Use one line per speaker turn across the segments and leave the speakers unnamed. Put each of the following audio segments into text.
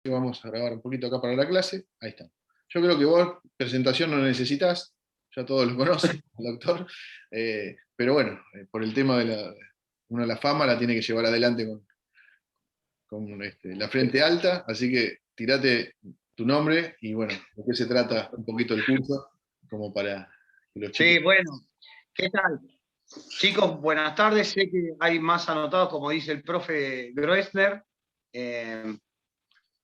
Vamos a grabar un poquito acá para la clase. Ahí está. Yo creo que vos presentación no necesitas, ya todos lo conocen, el doctor. Pero bueno, por el tema de la fama la tiene que llevar adelante con la frente alta, así que tirate tu nombre y bueno, de qué se trata un poquito el curso, como para que los chicos...
Sí, bueno, ¿qué tal? Chicos, buenas tardes. Sé que hay más anotados, como dice el profe Groessner.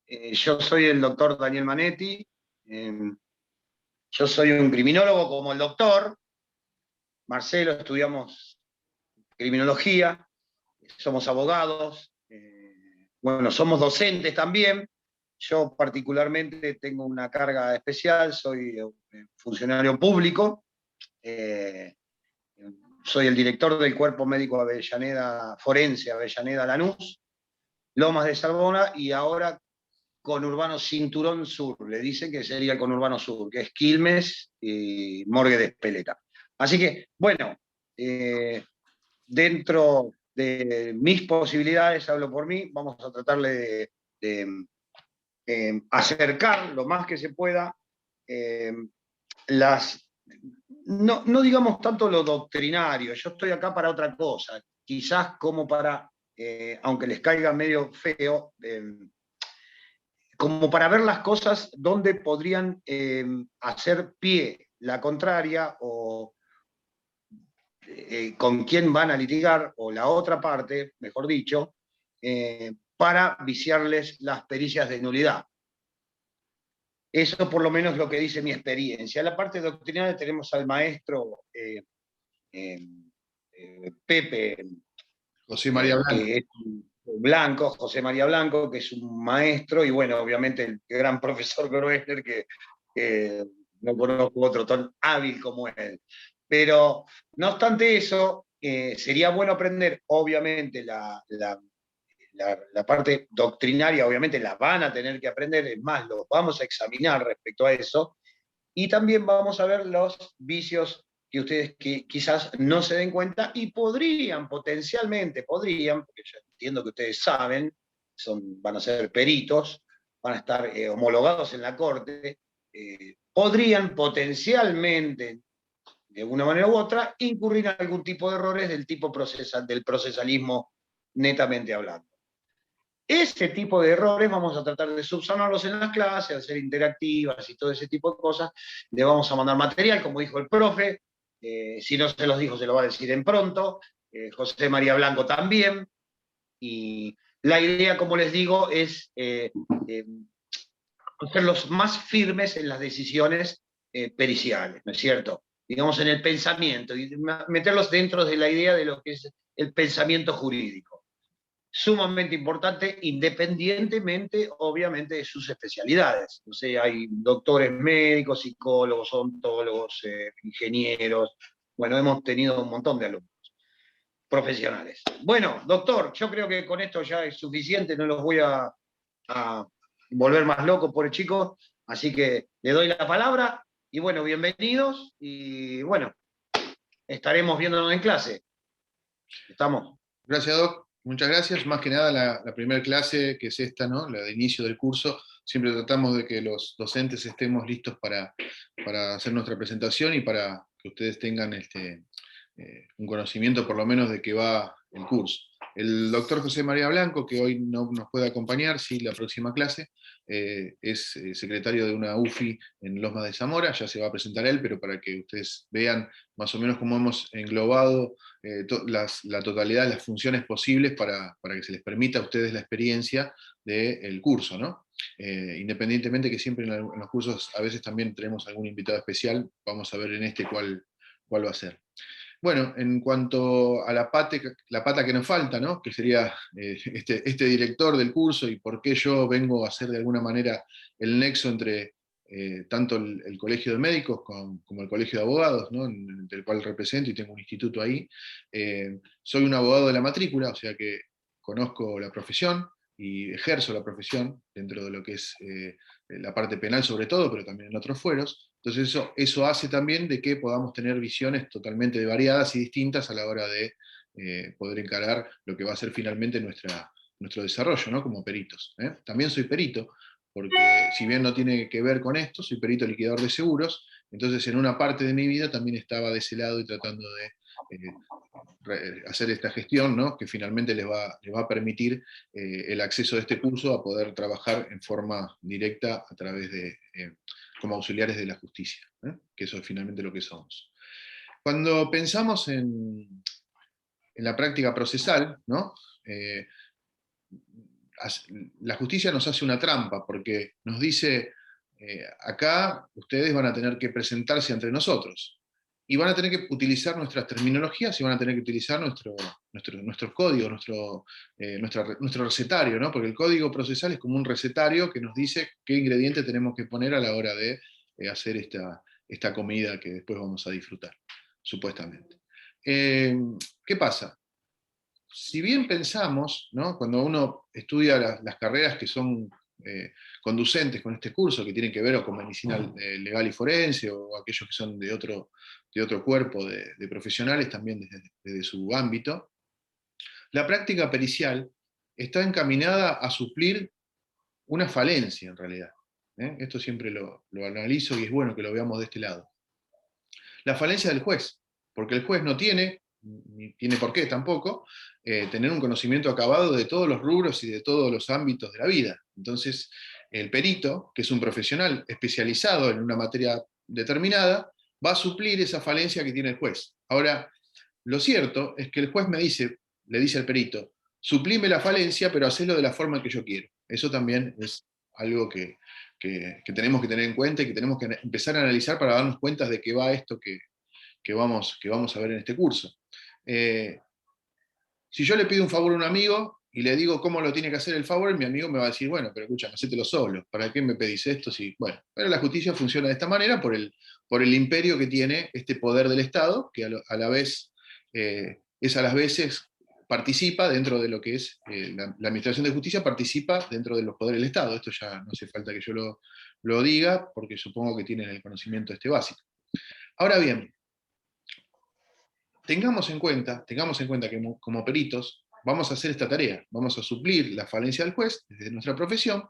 Yo soy el doctor Daniel Manetti. Yo soy un criminólogo como el doctor. Marcelo, estudiamos criminología, somos abogados, bueno, somos docentes también. Yo particularmente tengo una carga especial, soy funcionario público. Soy el director del Cuerpo Médico Avellaneda, Forense Avellaneda Lanús, Lomas de Salbona, y ahora conurbano Cinturón Sur, le dicen que sería el conurbano sur, que es Quilmes y Morgue de Espeleta. Así que, bueno, dentro de mis posibilidades, hablo por mí, vamos a tratarle de acercar lo más que se pueda no digamos tanto lo doctrinario, yo estoy acá para otra cosa, quizás como para, aunque les caiga medio feo, como para ver las cosas donde podrían hacer pie la contraria o con quién van a litigar, o la otra parte, mejor dicho, para viciarles las pericias de nulidad. Eso por lo menos es lo que dice mi experiencia. En la parte doctrinal tenemos al maestro Pepe
José María Blanco.
que es Blanco, José María Blanco, que es un maestro, y bueno, obviamente el gran profesor Groessner, que no conozco otro tan hábil como él. Pero no obstante eso, sería bueno aprender, obviamente, la parte doctrinaria, obviamente la van a tener que aprender, es más, lo vamos a examinar respecto a eso, y también vamos a ver los vicios que ustedes quizás no se den cuenta y podrían, potencialmente, porque yo entiendo que ustedes saben, van a ser peritos, van a estar homologados en la corte, podrían potencialmente, de una manera u otra, incurrir en algún tipo de errores del tipo del procesalismo netamente hablando. Ese tipo de errores vamos a tratar de subsanarlos en las clases, hacer interactivas y todo ese tipo de cosas. Le vamos a mandar material, como dijo el profe, si no se los dijo, se lo va a decir en pronto, José María Blanco también, y la idea, como les digo, es ser los más firmes en las decisiones periciales, ¿no es cierto? Digamos, en el pensamiento, y meterlos dentro de la idea de lo que es el pensamiento jurídico. Sumamente importante, independientemente, obviamente, de sus especialidades. O sea, hay doctores médicos, psicólogos, odontólogos, ingenieros. Bueno, hemos tenido un montón de alumnos profesionales. Bueno, doctor, yo creo que con esto ya es suficiente, no los voy a volver más locos por el chico, así que le doy la palabra, y bueno, bienvenidos, y bueno, estaremos viéndonos en clase. ¿Estamos?
Gracias, Doc. Muchas gracias. Más que nada la primera clase, que es esta, ¿no? La de inicio del curso, siempre tratamos de que los docentes estemos listos para hacer nuestra presentación y para que ustedes tengan un conocimiento por lo menos de qué va el curso. El doctor José María Blanco, que hoy no nos puede acompañar, sí, la próxima clase, es secretario de una UFI en Lomas de Zamora, ya se va a presentar él, pero para que ustedes vean más o menos cómo hemos englobado la totalidad de las funciones posibles para que se les permita a ustedes la experiencia del curso, ¿no? Independientemente que siempre en los cursos a veces también tenemos algún invitado especial, vamos a ver en cuál va a ser. Bueno, en cuanto a la pata que nos falta, ¿no? Que sería este director del curso y por qué yo vengo a ser de alguna manera el nexo entre tanto el Colegio de Médicos como el Colegio de Abogados, ¿no? Del cual represento y tengo un instituto ahí. Soy un abogado de la matrícula, o sea que conozco la profesión y ejerzo la profesión dentro de lo que es la parte penal sobre todo, pero también en otros fueros. Entonces eso hace también de que podamos tener visiones totalmente variadas y distintas a la hora de poder encarar lo que va a ser finalmente nuestro desarrollo, ¿no? Como peritos. También soy perito, porque si bien no tiene que ver con esto, soy perito liquidador de seguros, entonces en una parte de mi vida también estaba de ese lado y tratando de hacer esta gestión, ¿no? Que finalmente les va a permitir el acceso de este curso a poder trabajar en forma directa a través de, como auxiliares de la justicia, que eso es finalmente lo que somos. Cuando pensamos en la práctica procesal, ¿no? Eh, la justicia nos hace una trampa, porque nos dice, acá ustedes van a tener que presentarse ante nosotros, y van a tener que utilizar nuestras terminologías, y van a tener que utilizar nuestro código, nuestro recetario, ¿no? Porque el código procesal es como un recetario que nos dice qué ingrediente tenemos que poner a la hora de hacer esta comida que después vamos a disfrutar, supuestamente. ¿Qué pasa? Si bien pensamos, ¿no? Cuando uno estudia las carreras que son conducentes con este curso, que tienen que ver o con medicina legal y forense, o aquellos que son de otro cuerpo de profesionales, también desde su ámbito, la práctica pericial está encaminada a suplir una falencia, en realidad. Esto siempre lo analizo y es bueno que lo veamos de este lado. La falencia del juez, porque el juez no tiene, ni tiene por qué tampoco, tener un conocimiento acabado de todos los rubros y de todos los ámbitos de la vida. Entonces, el perito, que es un profesional especializado en una materia determinada, va a suplir esa falencia que tiene el juez. Ahora, lo cierto es que el juez le dice al perito, suplime la falencia, pero hacelo de la forma que yo quiero. Eso también es algo que tenemos que tener en cuenta y que tenemos que empezar a analizar para darnos cuenta de qué va esto que vamos a ver en este curso. Si yo le pido un favor a un amigo y le digo cómo lo tiene que hacer el favor, mi amigo me va a decir, bueno, pero escucha, hacételo solo, ¿para qué me pedís esto? Bueno, pero la justicia funciona de esta manera por el imperio que tiene este poder del Estado, que a la vez es a las veces participa dentro de lo que es la Administración de Justicia, participa dentro de los poderes del Estado. Esto ya no hace falta que yo lo diga, porque supongo que tienen el conocimiento este básico. Ahora bien, tengamos en cuenta que como peritos vamos a hacer esta tarea, vamos a suplir la falencia del juez desde nuestra profesión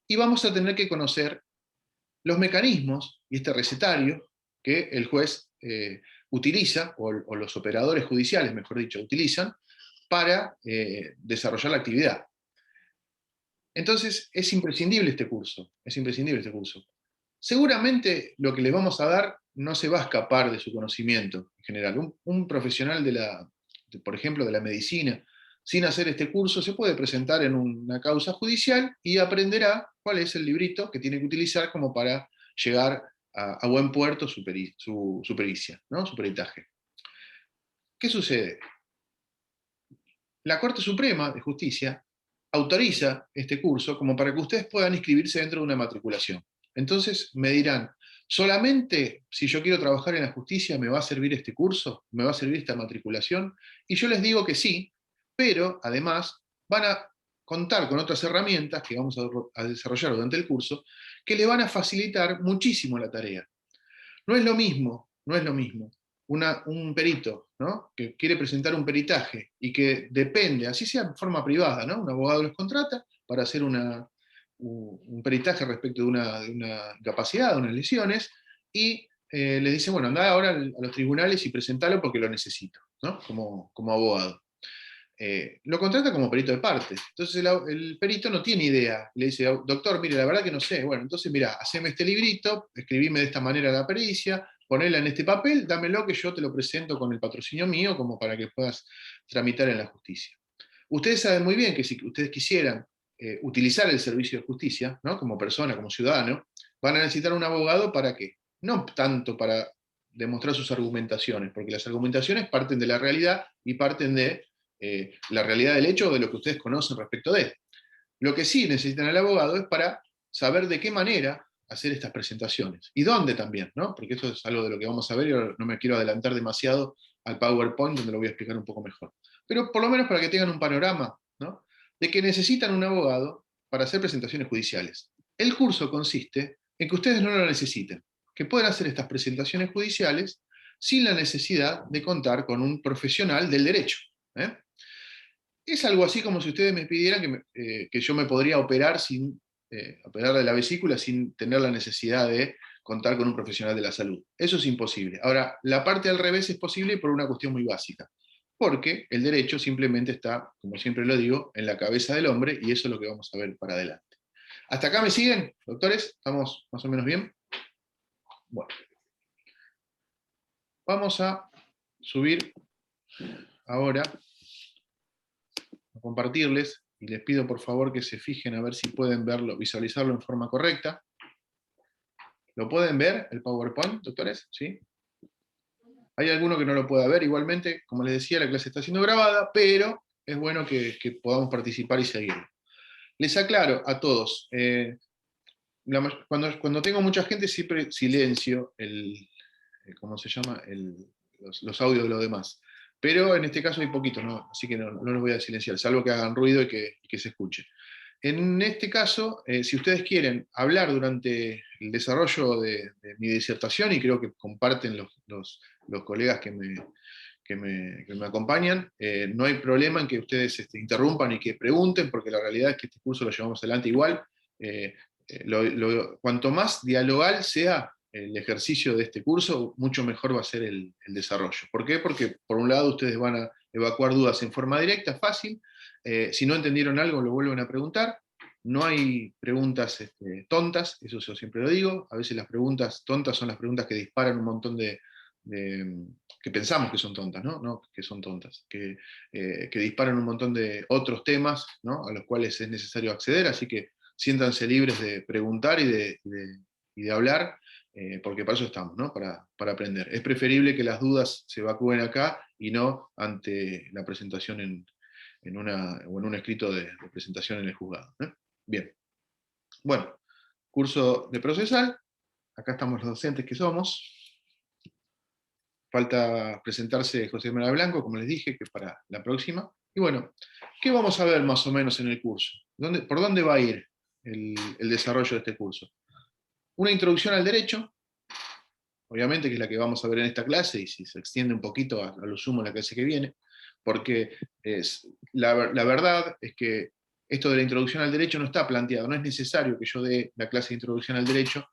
y vamos a tener que conocer los mecanismos y este recetario que el juez utiliza, o los operadores judiciales, mejor dicho, utilizan para desarrollar la actividad. Entonces, es imprescindible este curso, es imprescindible este curso. Seguramente lo que les vamos a dar no se va a escapar de su conocimiento en general. Un profesional por ejemplo, de la medicina, sin hacer este curso, se puede presentar en una causa judicial y aprenderá cuál es el librito que tiene que utilizar como para llegar a buen puerto su pericia, ¿no? Su peritaje. ¿Qué sucede? La Corte Suprema de Justicia autoriza este curso como para que ustedes puedan inscribirse dentro de una matriculación. Entonces me dirán, ¿solamente si yo quiero trabajar en la justicia me va a servir este curso? ¿Me va a servir esta matriculación? Y yo les digo que sí, pero además van a contar con otras herramientas que vamos a desarrollar durante el curso, que le van a facilitar muchísimo la tarea. No es lo mismo, no es lo mismo un perito, ¿no? Que quiere presentar un peritaje y que depende, así sea en forma privada, ¿no? Un abogado los contrata para hacer un peritaje respecto de una incapacidad, de unas lesiones, y les dice, bueno, andá ahora a los tribunales y presentalo porque lo necesito, ¿no? Como abogado. Lo contrata como perito de parte. Entonces el perito no tiene idea. Le dice, doctor, mire, la verdad que no sé. Bueno, entonces mira, haceme este librito, escribime de esta manera la pericia, ponela en este papel, dámelo que yo te lo presento con el patrocinio mío como para que puedas tramitar en la justicia. Ustedes saben muy bien que si ustedes quisieran utilizar el servicio de justicia, ¿no? Como persona, como ciudadano, van a necesitar un abogado ¿para qué? No tanto para demostrar sus argumentaciones, porque las argumentaciones parten de la realidad y parten de la realidad del hecho o de lo que ustedes conocen respecto de él. Lo que sí necesitan al abogado es para saber de qué manera hacer estas presentaciones y dónde también, ¿no? Porque esto es algo de lo que vamos a ver y no me quiero adelantar demasiado al PowerPoint donde lo voy a explicar un poco mejor. Pero por lo menos para que tengan un panorama, ¿no? De que necesitan un abogado para hacer presentaciones judiciales. El curso consiste en que ustedes no lo necesiten, que pueden hacer estas presentaciones judiciales sin la necesidad de contar con un profesional del derecho. Es algo así como si ustedes me pidieran que yo me podría operar operar de la vesícula sin tener la necesidad de contar con un profesional de la salud. Eso es imposible. Ahora, la parte al revés es posible por una cuestión muy básica, porque el derecho simplemente está, como siempre lo digo, en la cabeza del hombre, y eso es lo que vamos a ver para adelante. ¿Hasta acá me siguen, doctores? ¿Estamos más o menos bien? Bueno, vamos a subir ahora a compartirles, y les pido por favor que se fijen a ver si pueden verlo, visualizarlo en forma correcta. ¿Lo pueden ver, el PowerPoint, doctores? ¿Sí? Hay alguno que no lo pueda ver, igualmente, como les decía, la clase está siendo grabada, pero es bueno que podamos participar y seguirlo. Les aclaro a todos, cuando tengo mucha gente siempre silencio ¿cómo se llama? Los audios de los demás. Pero en este caso hay poquitos, ¿no? Así que no los voy a silenciar, salvo que hagan ruido y que se escuche. En este caso, si ustedes quieren hablar durante el desarrollo de mi disertación, y creo que comparten los colegas que me acompañan, no hay problema en que ustedes interrumpan y que pregunten, porque la realidad es que este curso lo llevamos adelante igual. Cuanto más dialogal sea el ejercicio de este curso, mucho mejor va a ser el desarrollo. ¿Por qué? Porque por un lado ustedes van a evacuar dudas en forma directa, fácil. Si no entendieron algo, lo vuelven a preguntar. No hay preguntas tontas, eso yo siempre lo digo. A veces las preguntas tontas son las preguntas que disparan un montón que pensamos que son tontas, ¿no? No que son tontas, que disparan un montón de otros temas, ¿no? A los cuales es necesario acceder, así que siéntanse libres de preguntar y de hablar, porque para eso estamos, ¿no? Para aprender. Es preferible que las dudas se evacúen acá y no ante la presentación en un escrito de presentación en el juzgado. Bien. Bueno, curso de procesal. Acá estamos los docentes que somos. Falta presentarse José Manuel Blanco, como les dije, que para la próxima. Y bueno, ¿qué vamos a ver más o menos en el curso? ¿Por dónde va a ir el desarrollo de este curso? Una introducción al derecho, obviamente que es la que vamos a ver en esta clase, y si se extiende un poquito a lo sumo en la clase que viene, porque la verdad es que esto de la introducción al derecho no está planteado, no es necesario que yo dé la clase de introducción al derecho,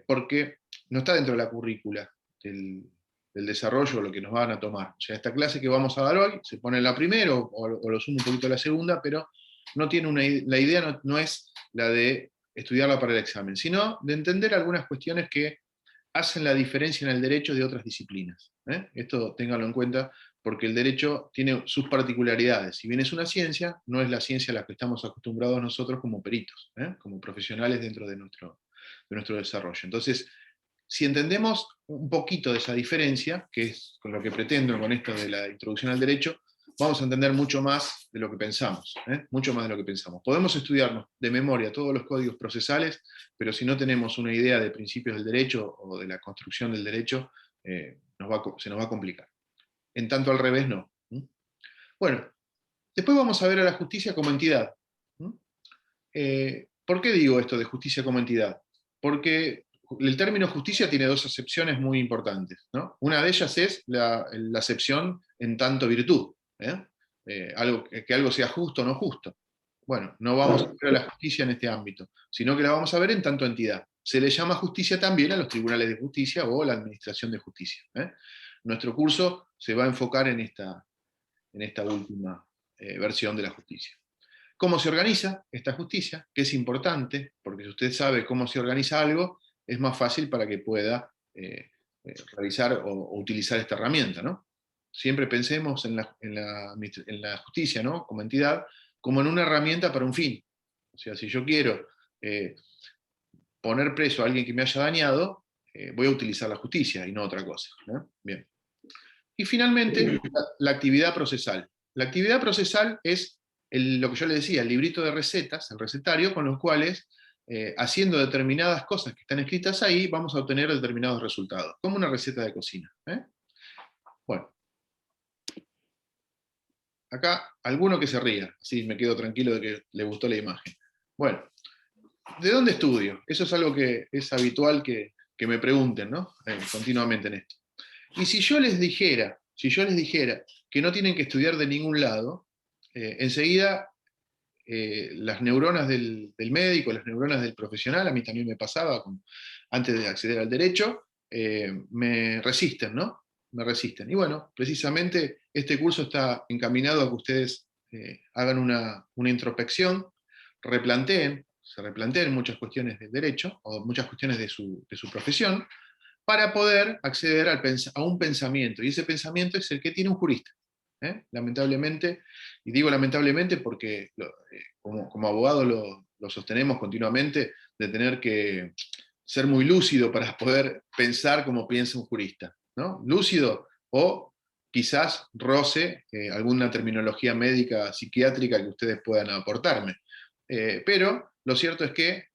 porque no está dentro de la currícula del desarrollo, lo que nos van a tomar. O sea, esta clase que vamos a dar hoy se pone en la primera o lo sumo un poquito a la segunda, pero no tiene la idea no es la de estudiarla para el examen, sino de entender algunas cuestiones que hacen la diferencia en el derecho de otras disciplinas. Esto ténganlo en cuenta, porque el derecho tiene sus particularidades. Si bien es una ciencia, no es la ciencia a la que estamos acostumbrados nosotros como peritos, como profesionales dentro de nuestro desarrollo. Entonces, si entendemos un poquito de esa diferencia, que es con lo que pretendo con esto de la introducción al derecho, vamos a entender mucho más de lo que pensamos, mucho más de lo que pensamos. Podemos estudiarnos de memoria todos los códigos procesales, pero si no tenemos una idea de principios del derecho o de la construcción del derecho, se nos va a complicar. En tanto al revés, no. Bueno, después vamos a ver a la justicia como entidad. ¿Por qué digo esto de justicia como entidad? Porque el término justicia tiene dos acepciones muy importantes, ¿no? Una de ellas es la acepción en tanto virtud, que algo sea justo o no justo. Bueno, no vamos a ver a la justicia en este ámbito, sino que la vamos a ver en tanto entidad. Se le llama justicia también a los tribunales de justicia o la administración de justicia. Nuestro curso se va a enfocar en esta última versión de la justicia. ¿Cómo se organiza esta justicia? Que es importante, porque si usted sabe cómo se organiza algo, es más fácil para que pueda realizar o utilizar esta herramienta, ¿no? Siempre pensemos en la justicia, ¿no? Como entidad, como en una herramienta para un fin. O sea, si yo quiero poner preso a alguien que me haya dañado, voy a utilizar la justicia y no otra cosa, ¿no? Bien. Y finalmente, la actividad procesal. La actividad procesal es lo que yo le decía, el librito de recetas, el recetario, con los cuales, haciendo determinadas cosas que están escritas ahí, vamos a obtener determinados resultados, como una receta de cocina. Bueno, acá alguno que se ría, así me quedo tranquilo de que le gustó la imagen. Bueno, ¿de dónde estudio? Eso es algo que es habitual que me pregunten, ¿no? Continuamente en esto. Y si yo les dijera que no tienen que estudiar de ningún lado, enseguida las neuronas del médico, las neuronas del profesional, a mí también me pasaba antes de acceder al derecho, me resisten, ¿no? Me resisten. Y bueno, precisamente este curso está encaminado a que ustedes hagan una introspección, se replanteen muchas cuestiones del derecho, o muchas cuestiones de su profesión, para poder acceder a un pensamiento, y ese pensamiento es el que tiene un jurista. Lamentablemente, y digo lamentablemente porque como abogado lo sostenemos continuamente, de tener que ser muy lúcido para poder pensar como piensa un jurista, ¿no? Lúcido o quizás roce alguna terminología médica, psiquiátrica que ustedes puedan aportarme. Pero lo cierto es que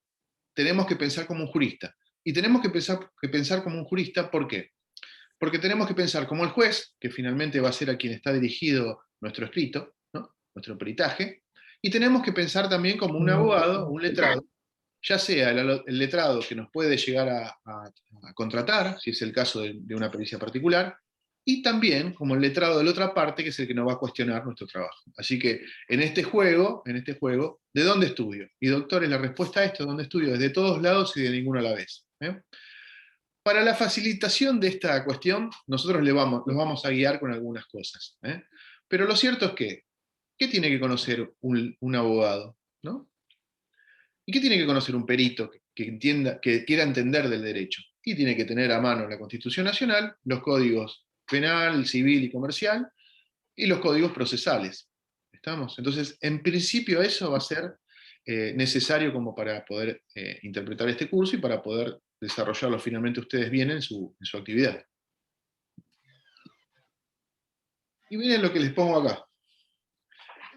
tenemos que pensar como un jurista. Y tenemos que pensar como un jurista, ¿por qué? Porque tenemos que pensar como el juez, que finalmente va a ser a quien está dirigido nuestro escrito, ¿no? Nuestro peritaje, y tenemos que pensar también como un abogado, un letrado, ya sea el letrado que nos puede llegar a contratar, si es el caso de una pericia particular, y también como el letrado de la otra parte, que es el que nos va a cuestionar nuestro trabajo. Así que en este juego, ¿de dónde estudio? Y doctores, la respuesta a esto, ¿dónde estudio? Desde todos lados y de ninguno a la vez. Para la facilitación de esta cuestión, nosotros los vamos a guiar con algunas cosas. Pero lo cierto es que, ¿qué tiene que conocer un abogado? ¿No? ¿Y qué tiene que conocer un perito que quiera entender del derecho? Y tiene que tener a mano la Constitución Nacional, los códigos penal, civil y comercial, y los códigos procesales. ¿Estamos? Entonces, en principio eso va a ser necesario como para poder interpretar este curso y para poder desarrollarlo finalmente ustedes bien en su actividad. Y miren lo que les pongo acá.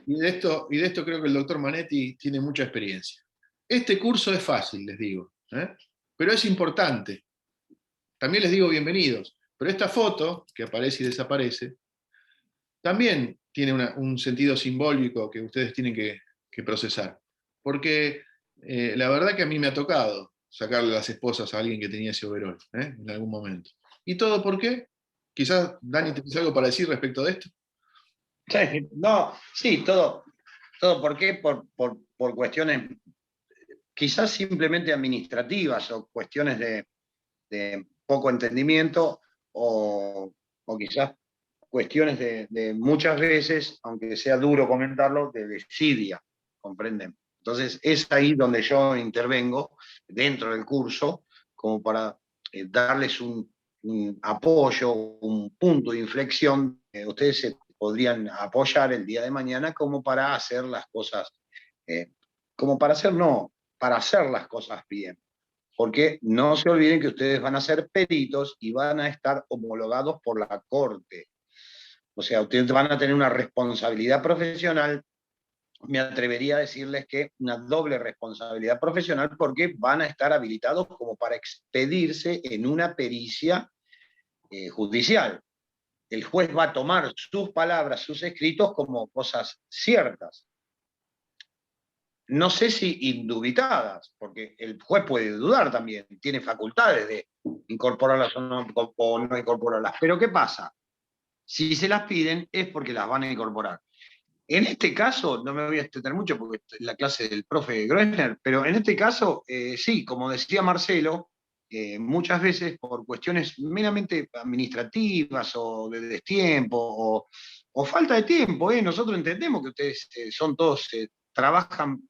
Y de esto creo que el doctor Manetti tiene mucha experiencia. Este curso es fácil, les digo, pero es importante. También les digo bienvenidos. Pero esta foto, que aparece y desaparece, también tiene un sentido simbólico que ustedes tienen que procesar. Porque la verdad que a mí me ha tocado sacarle las esposas a alguien que tenía ese overol, en algún momento. ¿Y todo por qué? Quizás, Dani, ¿tienes algo para decir respecto de esto?
Sí, no, sí, todo ¿por qué? Por cuestiones quizás simplemente administrativas o cuestiones de poco entendimiento o quizás cuestiones de muchas veces, aunque sea duro comentarlo, de desidia, ¿comprenden? Entonces es ahí donde yo intervengo dentro del curso como para darles un apoyo, un punto de inflexión. Ustedes se podrían apoyar el día de mañana como para hacer las cosas, como para hacer, no, para hacer las cosas bien. Porque no se olviden que ustedes van a ser peritos y van a estar homologados por la Corte. O sea, ustedes van a tener una responsabilidad profesional, me atrevería a decirles que una doble responsabilidad profesional porque van a estar habilitados como para expedirse en una pericia judicial. El juez va a tomar sus palabras, sus escritos como cosas ciertas. No sé si indubitadas, porque el juez puede dudar también, tiene facultades de incorporarlas o no incorporarlas. Pero ¿qué pasa? Si se las piden es porque las van a incorporar. En este caso, no me voy a extender mucho porque es la clase del profe Groessner, pero en este caso, sí, como decía Marcelo, muchas veces por cuestiones meramente administrativas o de destiempo o falta de tiempo, nosotros entendemos que ustedes son todos, trabajan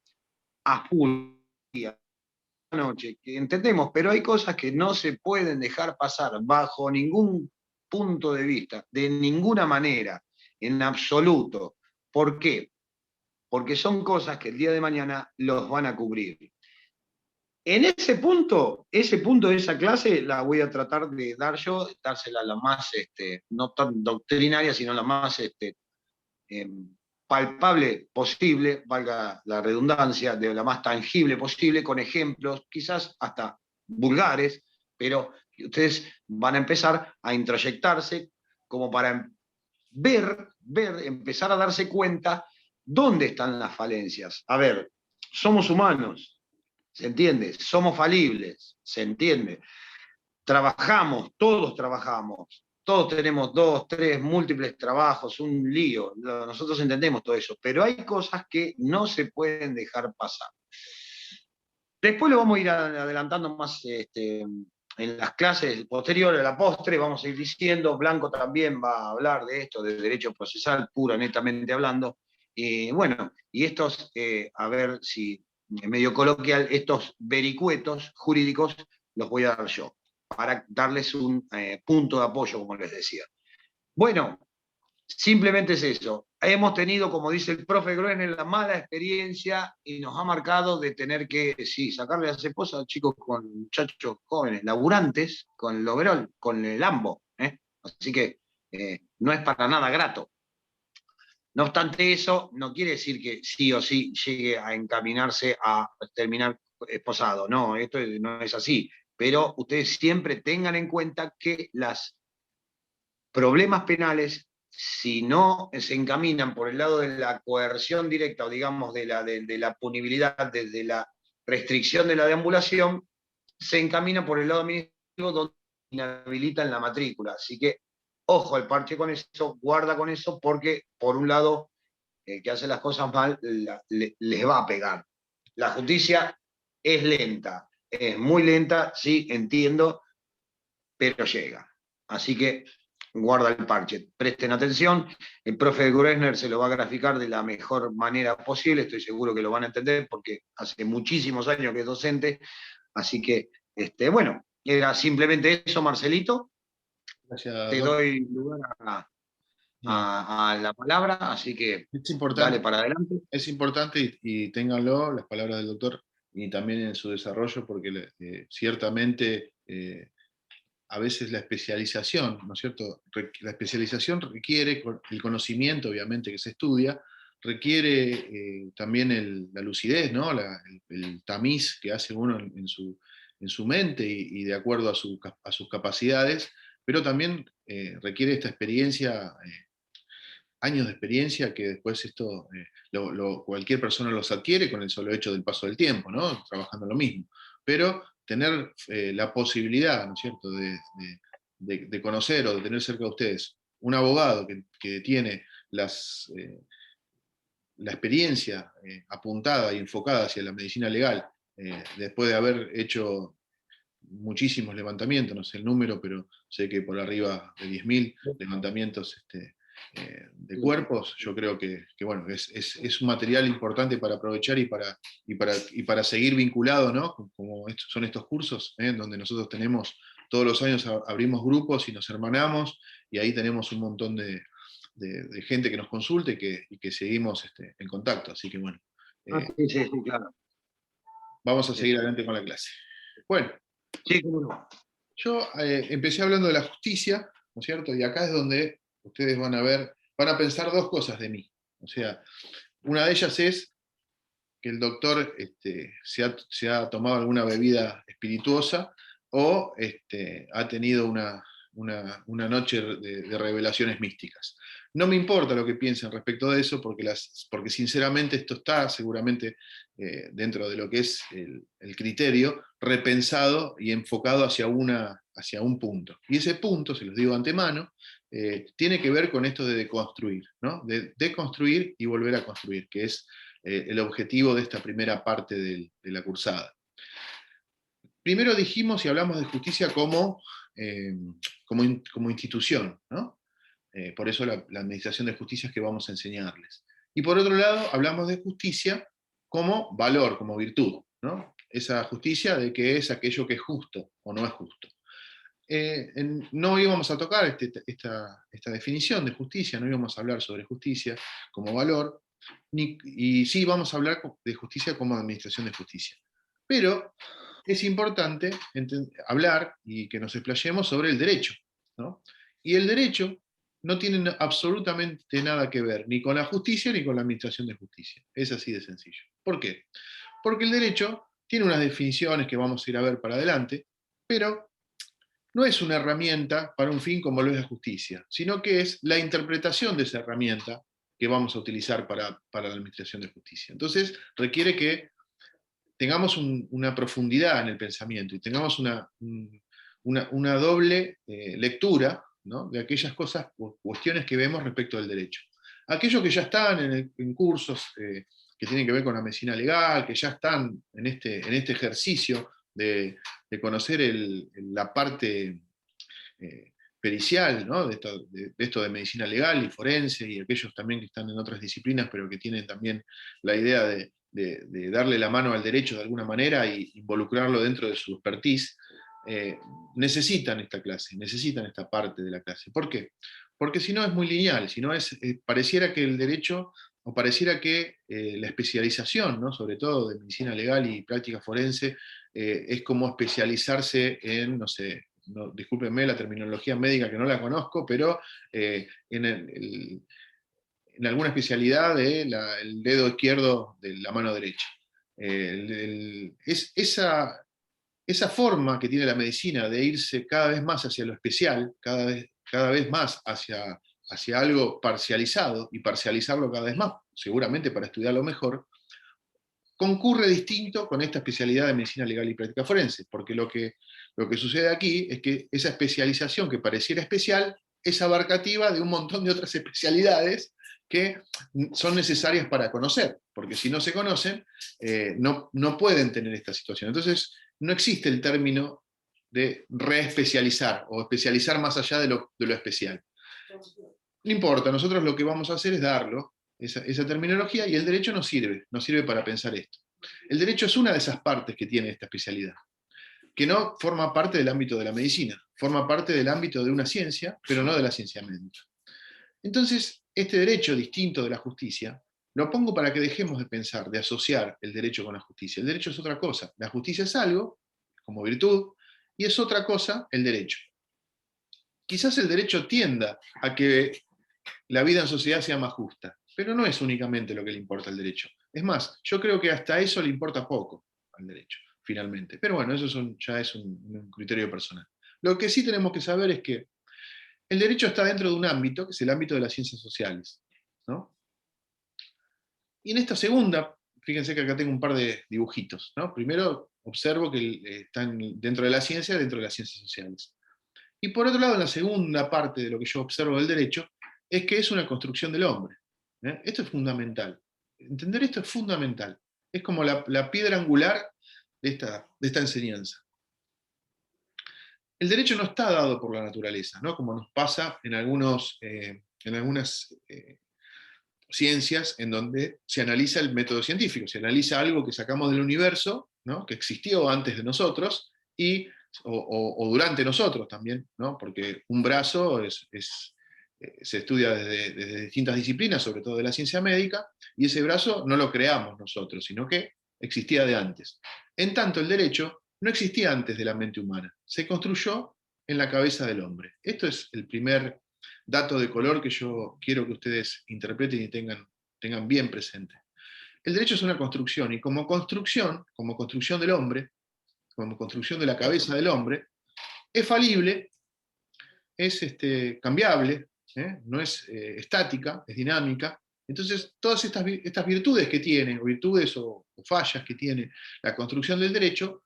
a full día, noche, que entendemos, pero hay cosas que no se pueden dejar pasar bajo ningún punto de vista, de ninguna manera, en absoluto. ¿Por qué? Porque son cosas que el día de mañana los van a cubrir. En ese punto de esa clase la voy a tratar de dar yo, dársela la más, no tan doctrinaria, sino la más eh, palpable posible, valga la redundancia, de la más tangible posible, con ejemplos, quizás hasta vulgares, pero ustedes van a empezar a introyectarse como para empezar a darse cuenta dónde están las falencias. A ver, somos humanos, ¿se entiende? Somos falibles, ¿se entiende? Trabajamos, todos trabajamos. todos tenemos dos, tres, múltiples trabajos, un lío, nosotros entendemos todo eso, pero hay cosas que no se pueden dejar pasar. Después lo vamos a ir adelantando más en las clases posteriores, a la postre, vamos a ir diciendo, Blanco también va a hablar de esto, de derecho procesal, pura, netamente hablando. Bueno, y estos, a ver si, medio coloquial, estos vericuetos jurídicos los voy a dar yo, para darles un punto de apoyo, como les decía. Bueno, simplemente es eso. Hemos tenido, como dice el profe Groener, la mala experiencia y nos ha marcado de tener que, sí, sacarle las esposas a chicos con muchachos jóvenes, laburantes, con el overol, con el ambo. Así que no es para nada grato. No obstante eso, no quiere decir que sí o sí llegue a encaminarse a terminar esposado. No, esto no es así. Pero ustedes siempre tengan en cuenta que los problemas penales, si no se encaminan por el lado de la coerción directa o digamos de la punibilidad, desde la restricción de la deambulación, se encamina por el lado administrativo donde inhabilitan la matrícula. Así que ojo al parche con eso, guarda con eso, porque por un lado, el que hace las cosas mal les va a pegar. La justicia es lenta, es muy lenta, sí, entiendo, pero llega. Así que guarda el parche, presten atención, el profe Gruesner se lo va a graficar de la mejor manera posible, estoy seguro que lo van a entender porque hace muchísimos años que es docente, así que, bueno, era simplemente eso, Marcelito,
Gracias,
te
doctor.
doy lugar a la palabra, así que
Es
dale
importante,
para adelante.
es importante y ténganlo, las palabras del doctor, y también en su desarrollo, porque ciertamente a veces la especialización, ¿no es cierto? La especialización requiere el conocimiento, obviamente, que se estudia, requiere también la lucidez, ¿no? El tamiz que hace uno en su mente y de acuerdo a sus capacidades, pero también requiere esta experiencia, años de experiencia que después esto cualquier persona los adquiere con el solo hecho del paso del tiempo, ¿no? Trabajando lo mismo. Pero tener la posibilidad, ¿no es cierto?, de conocer o de tener cerca de ustedes un abogado que tiene la experiencia apuntada y enfocada hacia la medicina legal, después de haber hecho muchísimos levantamientos, no sé el número, pero sé que por arriba de 10.000 levantamientos de cuerpos, yo creo que bueno, es un material importante para aprovechar y para seguir vinculado, ¿no? Como son estos cursos, donde nosotros tenemos, todos los años abrimos grupos y nos hermanamos, y ahí tenemos un montón de gente que nos consulte y que seguimos en contacto. Así que bueno,
Sí, sí, sí, claro.
vamos a seguir adelante con la clase. Bueno,
Sí, cómo no.
yo empecé hablando de la justicia, ¿no es cierto? Y acá es donde ustedes van a pensar dos cosas de mí. O sea, una de ellas es que el doctor se ha tomado alguna bebida espirituosa o ha tenido una noche de revelaciones místicas. No me importa lo que piensen respecto de eso, porque sinceramente esto está seguramente dentro de lo que es el criterio, repensado y enfocado hacia un punto. Y ese punto, se los digo de antemano, tiene que ver con esto de deconstruir, ¿no? De deconstruir y volver a construir, que es el objetivo de esta primera parte de la cursada. Primero dijimos y hablamos de justicia como institución, ¿no? Por eso la administración de justicia es que vamos a enseñarles. Y por otro lado, hablamos de justicia como valor, como virtud, ¿no? Esa justicia de que es aquello que es justo o no es justo. No íbamos a tocar esta definición de justicia, no íbamos a hablar sobre justicia como valor, y sí vamos a hablar de justicia como administración de justicia. Pero es importante hablar y que nos explayemos sobre el derecho, ¿no? Y el derecho no tiene absolutamente nada que ver ni con la justicia ni con la administración de justicia. Es así de sencillo. ¿Por qué? Porque el derecho tiene unas definiciones que vamos a ir a ver para adelante, pero no es una herramienta para un fin como lo es la justicia, sino que es la interpretación de esa herramienta que vamos a utilizar para la administración de justicia. Entonces, requiere que tengamos una profundidad en el pensamiento y tengamos una doble lectura ¿no? De aquellas cosas, cuestiones que vemos respecto del derecho. Aquellos que ya están en cursos que tienen que ver con la medicina legal, que ya están en este ejercicio de conocer la parte pericial, ¿no? De esto de medicina legal y forense, y aquellos también que están en otras disciplinas, pero que tienen también la idea de darle la mano al derecho de alguna manera y involucrarlo dentro de su expertise, necesitan esta clase, necesitan esta parte de la clase. ¿Por qué? Porque si no es muy lineal, si no pareciera que el derecho, o pareciera que la especialización, ¿no? Sobre todo de medicina legal y práctica forense, es como especializarse en, no sé, no, discúlpenme la terminología médica que no la conozco, pero en alguna especialidad del dedo izquierdo de la mano derecha. Esa forma que tiene la medicina de irse cada vez más hacia lo especial, cada vez más hacia algo parcializado, y parcializarlo cada vez más, seguramente para estudiarlo mejor, concurre distinto con esta especialidad de medicina legal y práctica forense, porque lo que sucede aquí es que esa especialización que pareciera especial es abarcativa de un montón de otras especialidades que son necesarias para conocer, porque si no se conocen, no pueden tener esta situación. Entonces, no existe el término de reespecializar o especializar más allá de lo especial. No importa, nosotros lo que vamos a hacer es darlo, esa terminología, y el derecho nos sirve para pensar esto. El derecho es una de esas partes que tiene esta especialidad, que no forma parte del ámbito de la medicina, forma parte del ámbito de una ciencia, pero no de la ciencia médica. Entonces, este derecho distinto de la justicia, lo pongo para que dejemos de pensar, de asociar el derecho con la justicia. El derecho es otra cosa. La justicia es algo, como virtud, y es otra cosa el derecho. Quizás el derecho tienda a que la vida en sociedad sea más justa, pero no es únicamente lo que le importa al derecho. Es más, yo creo que hasta eso le importa poco al derecho, finalmente. Pero bueno, eso ya es un criterio personal. Lo que sí tenemos que saber es que el derecho está dentro de un ámbito, que es el ámbito de las ciencias sociales, ¿no? Y en esta segunda, fíjense que acá tengo un par de dibujitos, ¿no? Primero, observo que están dentro de la ciencia, dentro de las ciencias sociales. Y por otro lado, en la segunda parte de lo que yo observo del derecho, es que es una construcción del hombre. Esto es fundamental. Entender esto es fundamental. Es como la piedra angular de esta enseñanza. El derecho no está dado por la naturaleza, ¿no? Como nos pasa en algunas ciencias en donde se analiza el método científico, se analiza algo que sacamos del universo, ¿no? Que existió antes de nosotros, o durante nosotros también, ¿no? Porque un brazo se estudia desde distintas disciplinas, sobre todo de la ciencia médica, y ese brazo no lo creamos nosotros, sino que existía de antes. En tanto, el derecho no existía antes de la mente humana, se construyó en la cabeza del hombre. Esto es el primer dato de color que yo quiero que ustedes interpreten y tengan bien presente. El derecho es una construcción, y como construcción del hombre, como construcción de la cabeza del hombre, es falible, es cambiable, no es estática, es dinámica. Entonces, todas estas virtudes que tiene, o virtudes o fallas que tiene la construcción del derecho,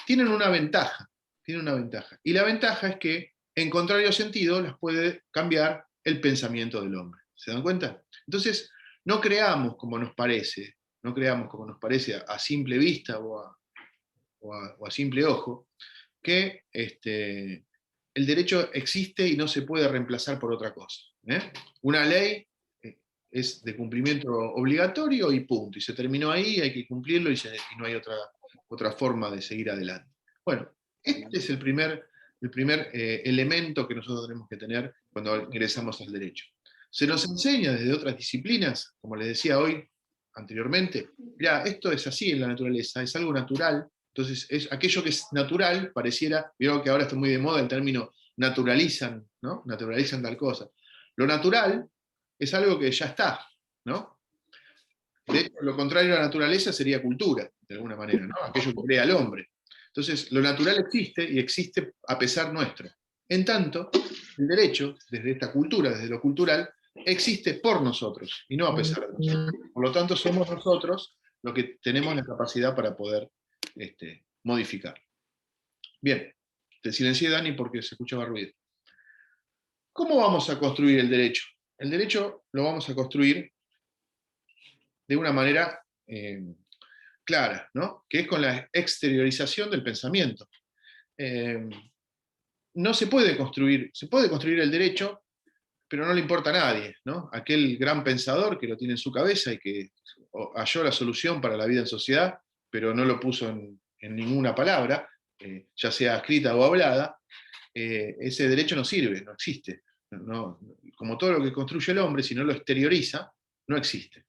tienen una ventaja. Y la ventaja es que, en contrario sentido, las puede cambiar el pensamiento del hombre. ¿Se dan cuenta? Entonces, no creamos como nos parece, a simple vista o a simple ojo, que el derecho existe y no se puede reemplazar por otra cosa. Una ley es de cumplimiento obligatorio y punto, y se terminó ahí, hay que cumplirlo y no hay otra forma de seguir adelante. Bueno, este es el primer elemento que nosotros tenemos que tener cuando ingresamos al derecho. Se nos enseña desde otras disciplinas, como les decía hoy anteriormente, mirá, esto es así en la naturaleza, es algo natural. Entonces, es aquello que es natural, pareciera, vieron que ahora está muy de moda el término naturalizan, ¿no? Naturalizan tal cosa. Lo natural es algo que ya está, ¿no? De hecho, lo contrario a la naturaleza sería cultura, de alguna manera, ¿no? Aquello que crea el hombre. Entonces, lo natural existe, y existe a pesar nuestro. En tanto, el derecho, desde esta cultura, desde lo cultural, existe por nosotros, y no a pesar de nosotros. Por lo tanto, somos nosotros los que tenemos la capacidad para poder modificar. Bien, te silencié, Dani, porque se escuchaba ruido. ¿Cómo vamos a construir el derecho? El derecho lo vamos a construir de una manera clara, ¿no? Que es con la exteriorización del pensamiento. No se puede construir el derecho, pero no le importa a nadie, ¿no? Aquel gran pensador que lo tiene en su cabeza y que halló la solución para la vida en sociedad, pero no lo puso en ninguna palabra, ya sea escrita o hablada, ese derecho no sirve, no existe. No, como todo lo que construye el hombre, si no lo exterioriza, no existe.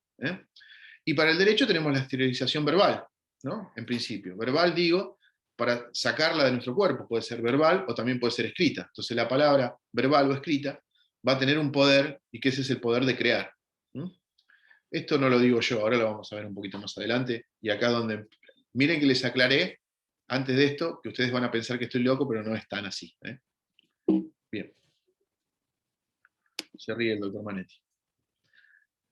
Y para el derecho tenemos la exteriorización verbal, ¿no? En principio. Verbal, digo, para sacarla de nuestro cuerpo, puede ser verbal o también puede ser escrita. Entonces la palabra verbal o escrita va a tener un poder, y que ese es el poder de crear. Esto no lo digo yo, ahora lo vamos a ver un poquito más adelante, y acá donde, miren que les aclaré, antes de esto, que ustedes van a pensar que estoy loco, pero no es tan así. Bien. Se ríe el doctor Manetti.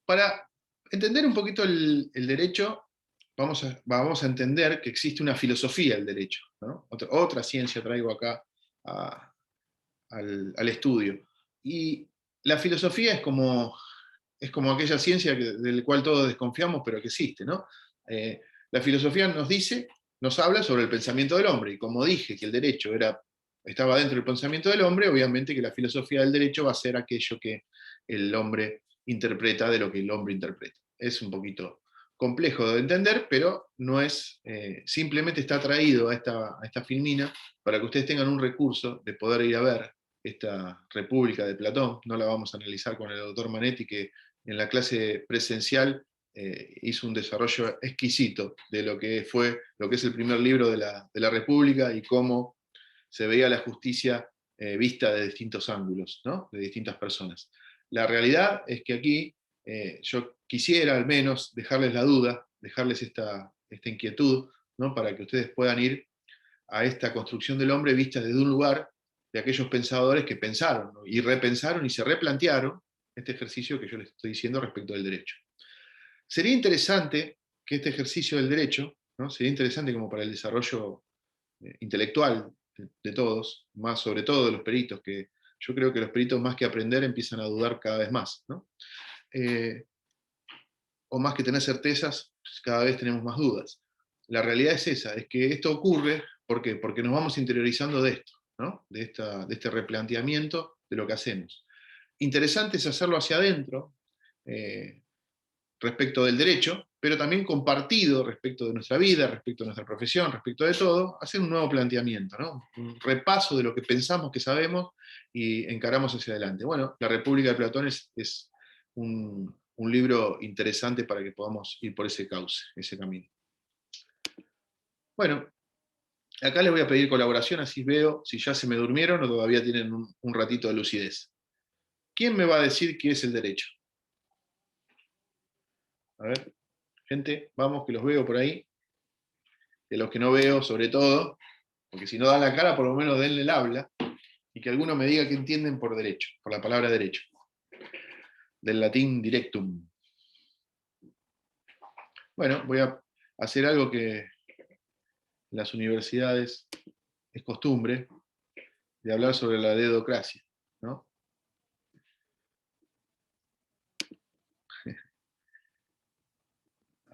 Para entender un poquito el derecho, vamos a entender que existe una filosofía del derecho, ¿no? Otra ciencia traigo acá al estudio. Y la filosofía es como aquella ciencia del cual todos desconfiamos, pero que existe, ¿no? La filosofía nos habla sobre el pensamiento del hombre, y como dije que el derecho estaba dentro del pensamiento del hombre, obviamente que la filosofía del derecho va a ser aquello que el hombre interpreta de lo que el hombre interpreta. Es un poquito complejo de entender, pero no es, simplemente está traído a esta filmina para que ustedes tengan un recurso de poder ir a ver esta República de Platón. No la vamos a analizar con el doctor Manetti, que en la clase presencial hizo un desarrollo exquisito de lo que es el primer libro de la República y cómo se veía la justicia vista de distintos ángulos, ¿no? De distintas personas. La realidad es que aquí yo quisiera al menos dejarles la duda, dejarles esta inquietud, ¿no? Para que ustedes puedan ir a esta construcción del hombre vista desde un lugar de aquellos pensadores que pensaron, ¿no? Y repensaron y se replantearon este ejercicio que yo les estoy diciendo respecto del derecho. Sería interesante que este ejercicio del derecho, ¿no? Sería interesante como para el desarrollo intelectual de todos, más sobre todo de los peritos, que yo creo que los peritos más que aprender empiezan a dudar cada vez más, ¿no? O más que tener certezas, pues cada vez tenemos más dudas. La realidad es esa, es que esto ocurre, ¿por qué? Porque nos vamos interiorizando de esto, ¿no? De este replanteamiento de lo que hacemos. Interesante es hacerlo hacia adentro, respecto del derecho, pero también compartido respecto de nuestra vida, respecto de nuestra profesión, respecto de todo, hacer un nuevo planteamiento, ¿no? Un repaso de lo que pensamos que sabemos y encaramos hacia adelante. Bueno, La República de Platón es un libro interesante para que podamos ir por ese cauce, ese camino. Bueno, acá les voy a pedir colaboración, así veo si ya se me durmieron o todavía tienen un ratito de lucidez. ¿Quién me va a decir qué es el derecho? A ver, gente, vamos, que los veo por ahí. De los que no veo, sobre todo, porque si no dan la cara, por lo menos denle el habla, y que alguno me diga qué entienden por derecho, por la palabra derecho. Del latín directum. Bueno, voy a hacer algo que en las universidades es costumbre, de hablar sobre la dedocracia, ¿no?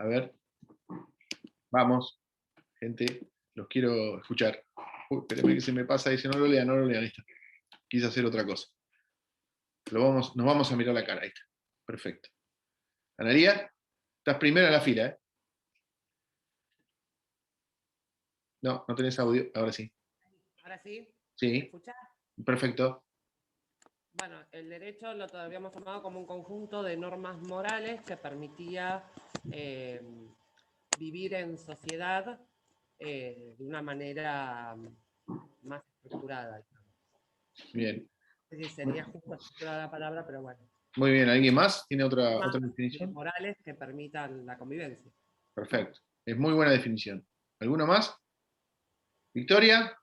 A ver, vamos, gente, los quiero escuchar. Uy, espérenme que se me pasa, dice, no lo lean, ahí está. Quise hacer otra cosa. Nos vamos a mirar la cara, ahí está. Perfecto. Analía, estás primera en la fila, ¿eh? No, no tenés audio, ahora sí.
Ahora sí, ¿me
Sí,
escuchás?
perfecto.
Bueno, el derecho lo habíamos tomado como un conjunto de normas morales que permitía vivir en sociedad de una manera más estructurada.
Bien.
No sé si sería justo estructurada la palabra, pero bueno.
Muy bien, ¿alguien más tiene otra
Normas
definición?
morales que permitan la convivencia.
Perfecto. Es muy buena definición. ¿Alguno más? ¿Victoria?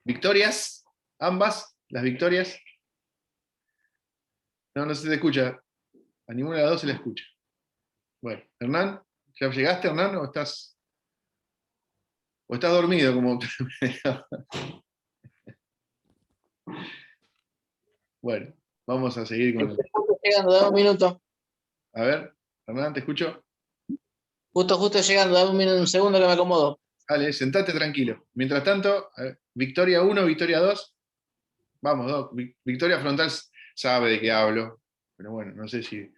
¿Victorias? ¿Ambas? ¿Las victorias? No, no se te escucha. A ninguna de las dos se le escucha. Bueno, Hernán, ¿ya llegaste, Hernán, o estás dormido como... Bueno, vamos a seguir con...
Justo llegando, dame un minuto.
A ver, Hernán, te escucho.
Justo llegando, dame un segundo que me acomodo.
Dale, sentate tranquilo. Mientras tanto, a ver, Victoria 1, Victoria 2. Vamos, Victoria Frontal sabe de qué hablo, pero bueno, no sé si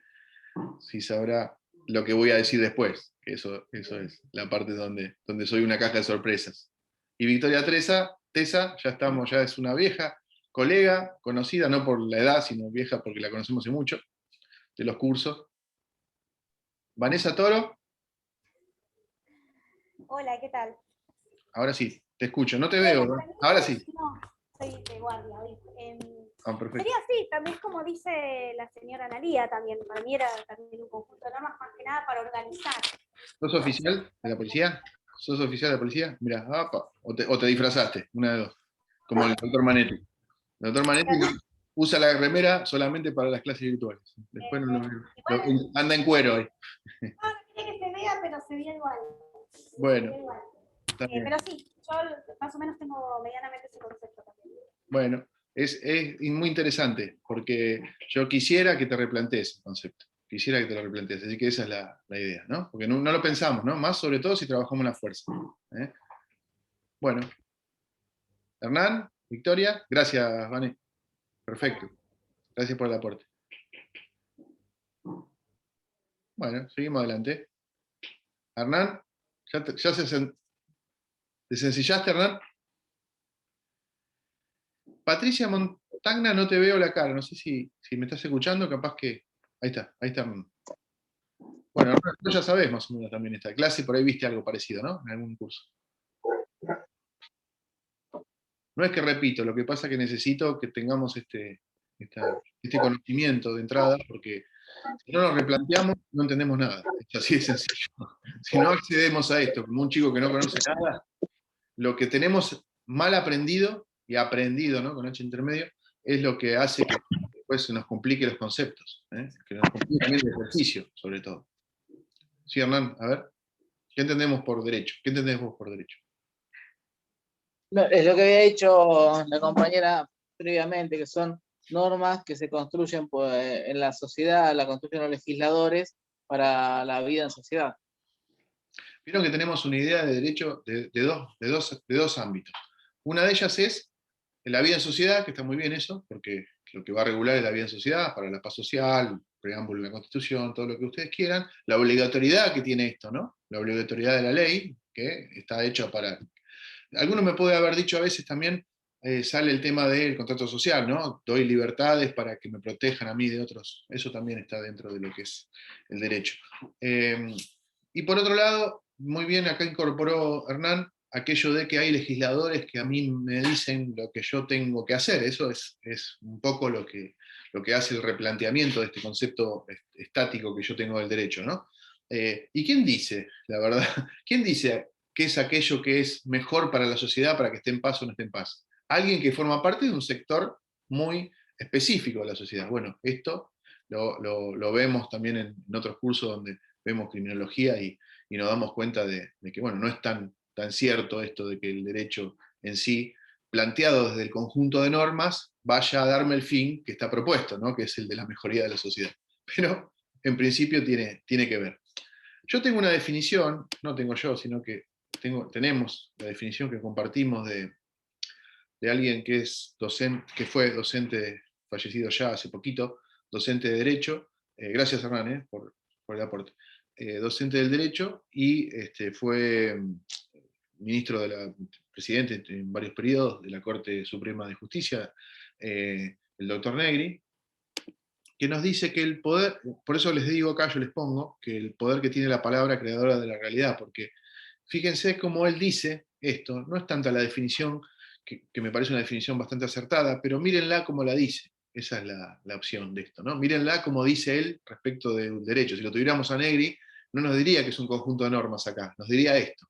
sabrá lo que voy a decir después, que eso es la parte donde soy una caja de sorpresas. Y Victoria Tesa, ya es una vieja colega, conocida, no por la edad, sino vieja porque la conocemos hace mucho, de los cursos. Vanessa Toro,
Hola, ¿qué tal?
ahora sí, te escucho, no te veo, ¿no? Ahora sí.
No, soy de guardia hoy.
Perfecto.
Sería así, también como dice la señora Analía, también, para mí era también un conjunto de normas más que nada para organizar.
¿Sos oficial de la policía? ¿Sos oficial de la policía? Mira, o te disfrazaste, una de dos, como el doctor Manetti. El doctor Manetti usa la remera solamente para las clases virtuales. Después anda en cuero ahí.
No, no quería que se vea, pero se veía igual.
Bueno,
Está bien. Pero sí, yo más o menos tengo medianamente ese concepto también.
Bueno, es muy interesante, porque yo quisiera que te replantees el concepto. Quisiera que te lo replantees, así que esa es la idea, ¿no? Porque no lo pensamos, ¿no? Más sobre todo si trabajamos en la fuerza. ¿Eh? Bueno, Hernán, Victoria, gracias, Vane. Perfecto. Gracias por el aporte. Bueno, seguimos adelante. Hernán, ¿ya te sencillaste, Hernán? Patricia Montagna, no te veo la cara, no sé si me estás escuchando, capaz que... Ahí está. Bueno, tú ya sabés más o menos también esta clase, por ahí viste algo parecido, ¿no? En algún curso. No es que repito, lo que pasa es que necesito que tengamos este conocimiento de entrada, porque si no nos replanteamos, no entendemos nada. Es así de sencillo. Si no accedemos a esto como un chico que no conoce nada, lo que tenemos mal aprendido, y aprendido, ¿no? Con H intermedio, es lo que hace que después se nos complique los conceptos, ¿eh? Que nos complique también el ejercicio, sobre todo. Sí, Hernán, a ver, ¿qué entendemos por derecho? ¿Qué entendés vos por derecho?
No, es lo que había dicho la compañera previamente, que son normas que se construyen en la sociedad, la construyen los legisladores para la vida en sociedad.
Vieron que tenemos una idea de derecho de dos ámbitos. Una de ellas es la vida en sociedad, que está muy bien eso, porque lo que va a regular es la vida en sociedad, para la paz social, preámbulo de la Constitución, todo lo que ustedes quieran. La obligatoriedad que tiene esto, ¿no? La obligatoriedad de la ley, que está hecha para... Alguno me puede haber dicho a veces también, sale el tema del contrato social, ¿no? Doy libertades para que me protejan a mí de otros. Eso también está dentro de lo que es el derecho. Y por otro lado, muy bien acá incorporó Hernán aquello de que hay legisladores que a mí me dicen lo que yo tengo que hacer. Eso es un poco lo que hace el replanteamiento de este concepto estático que yo tengo del derecho, ¿no? ¿Y quién dice, la verdad, quién dice qué es aquello que es mejor para la sociedad para que esté en paz o no esté en paz? Alguien que forma parte de un sector muy específico de la sociedad. Bueno, esto lo vemos también en otros cursos donde vemos criminología y nos damos cuenta de que, bueno, no es tan cierto esto de que el derecho en sí, planteado desde el conjunto de normas, vaya a darme el fin que está propuesto, ¿no? Que es el de la mejoría de la sociedad. Pero en principio tiene que ver. Yo tengo una definición, no tengo yo, sino que tenemos la definición que compartimos de alguien que es docente, que fue docente, fallecido ya hace poquito, docente de Derecho. Gracias, Hernán, por el aporte. Docente del Derecho y fue presidente en varios periodos de la Corte Suprema de Justicia, el doctor Negri, que nos dice que el poder, por eso les digo acá, yo les pongo, que el poder que tiene la palabra creadora de la realidad, porque fíjense cómo él dice esto, no es tanta la definición, que me parece una definición bastante acertada, pero mírenla como la dice. Esa es la opción de esto, ¿no? Mírenla como dice él respecto del derecho. Si lo tuviéramos a Negri, no nos diría que es un conjunto de normas acá, nos diría esto.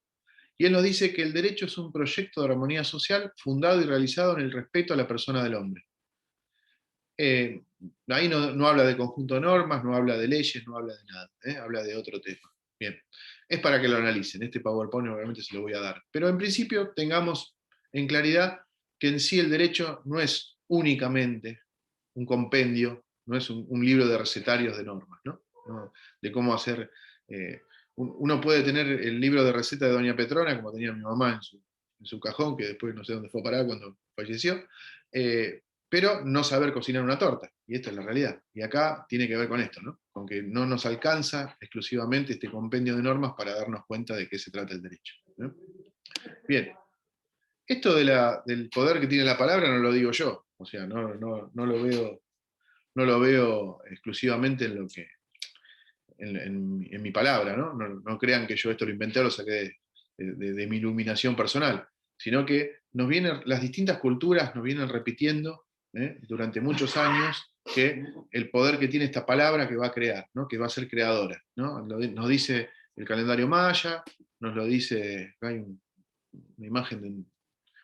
Y él nos dice que el derecho es un proyecto de armonía social fundado y realizado en el respeto a la persona del hombre. Ahí no habla de conjunto de normas, no habla de leyes, no habla de nada, habla de otro tema. Bien, es para que lo analicen. Este PowerPoint obviamente se lo voy a dar. Pero en principio tengamos en claridad que en sí el derecho no es únicamente un compendio, no es un libro de recetarios de normas, ¿no? De cómo hacer... uno puede tener el libro de receta de Doña Petrona, como tenía mi mamá en su cajón, que después no sé dónde fue a parar cuando falleció, pero no saber cocinar una torta, y esta es la realidad. Y acá tiene que ver con esto, ¿no? Con que no nos alcanza exclusivamente este compendio de normas para darnos cuenta de qué se trata el derecho, ¿no? Bien, esto del poder que tiene la palabra no lo digo yo, o sea, no lo veo exclusivamente en lo que en mi palabra, ¿no? No crean que yo esto lo inventé o lo saqué de mi iluminación personal, sino que las distintas culturas nos vienen repitiendo durante muchos años que el poder que tiene esta palabra que va a crear, ¿no? Que va a ser creadora, ¿no? Nos dice el calendario maya, nos lo dice, hay una imagen de...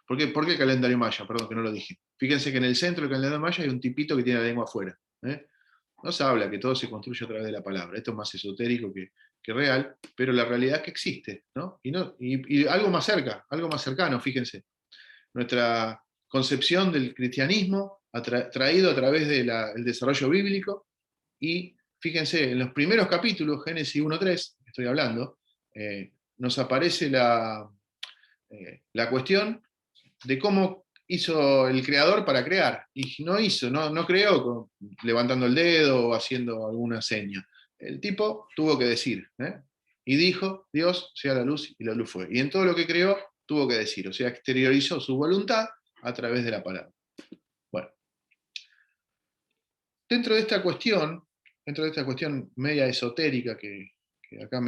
¿Por qué el calendario maya? Perdón, que no lo dije. Fíjense que en el centro del calendario maya hay un tipito que tiene la lengua afuera. No se habla que todo se construye a través de la palabra. Esto es más esotérico que real, pero la realidad es que existe, ¿no? Y algo más algo más cercano, fíjense. Nuestra concepción del cristianismo traído a través del desarrollo bíblico, y fíjense, en los primeros capítulos, Génesis 1:3, estoy hablando, nos aparece la cuestión de cómo hizo el creador para crear. Y no creó levantando el dedo o haciendo alguna seña. El tipo tuvo que decir, y dijo, Dios, sea la luz, y la luz fue. Y en todo lo que creó, tuvo que decir, o sea, exteriorizó su voluntad a través de la palabra. Bueno, dentro de esta cuestión media esotérica que acá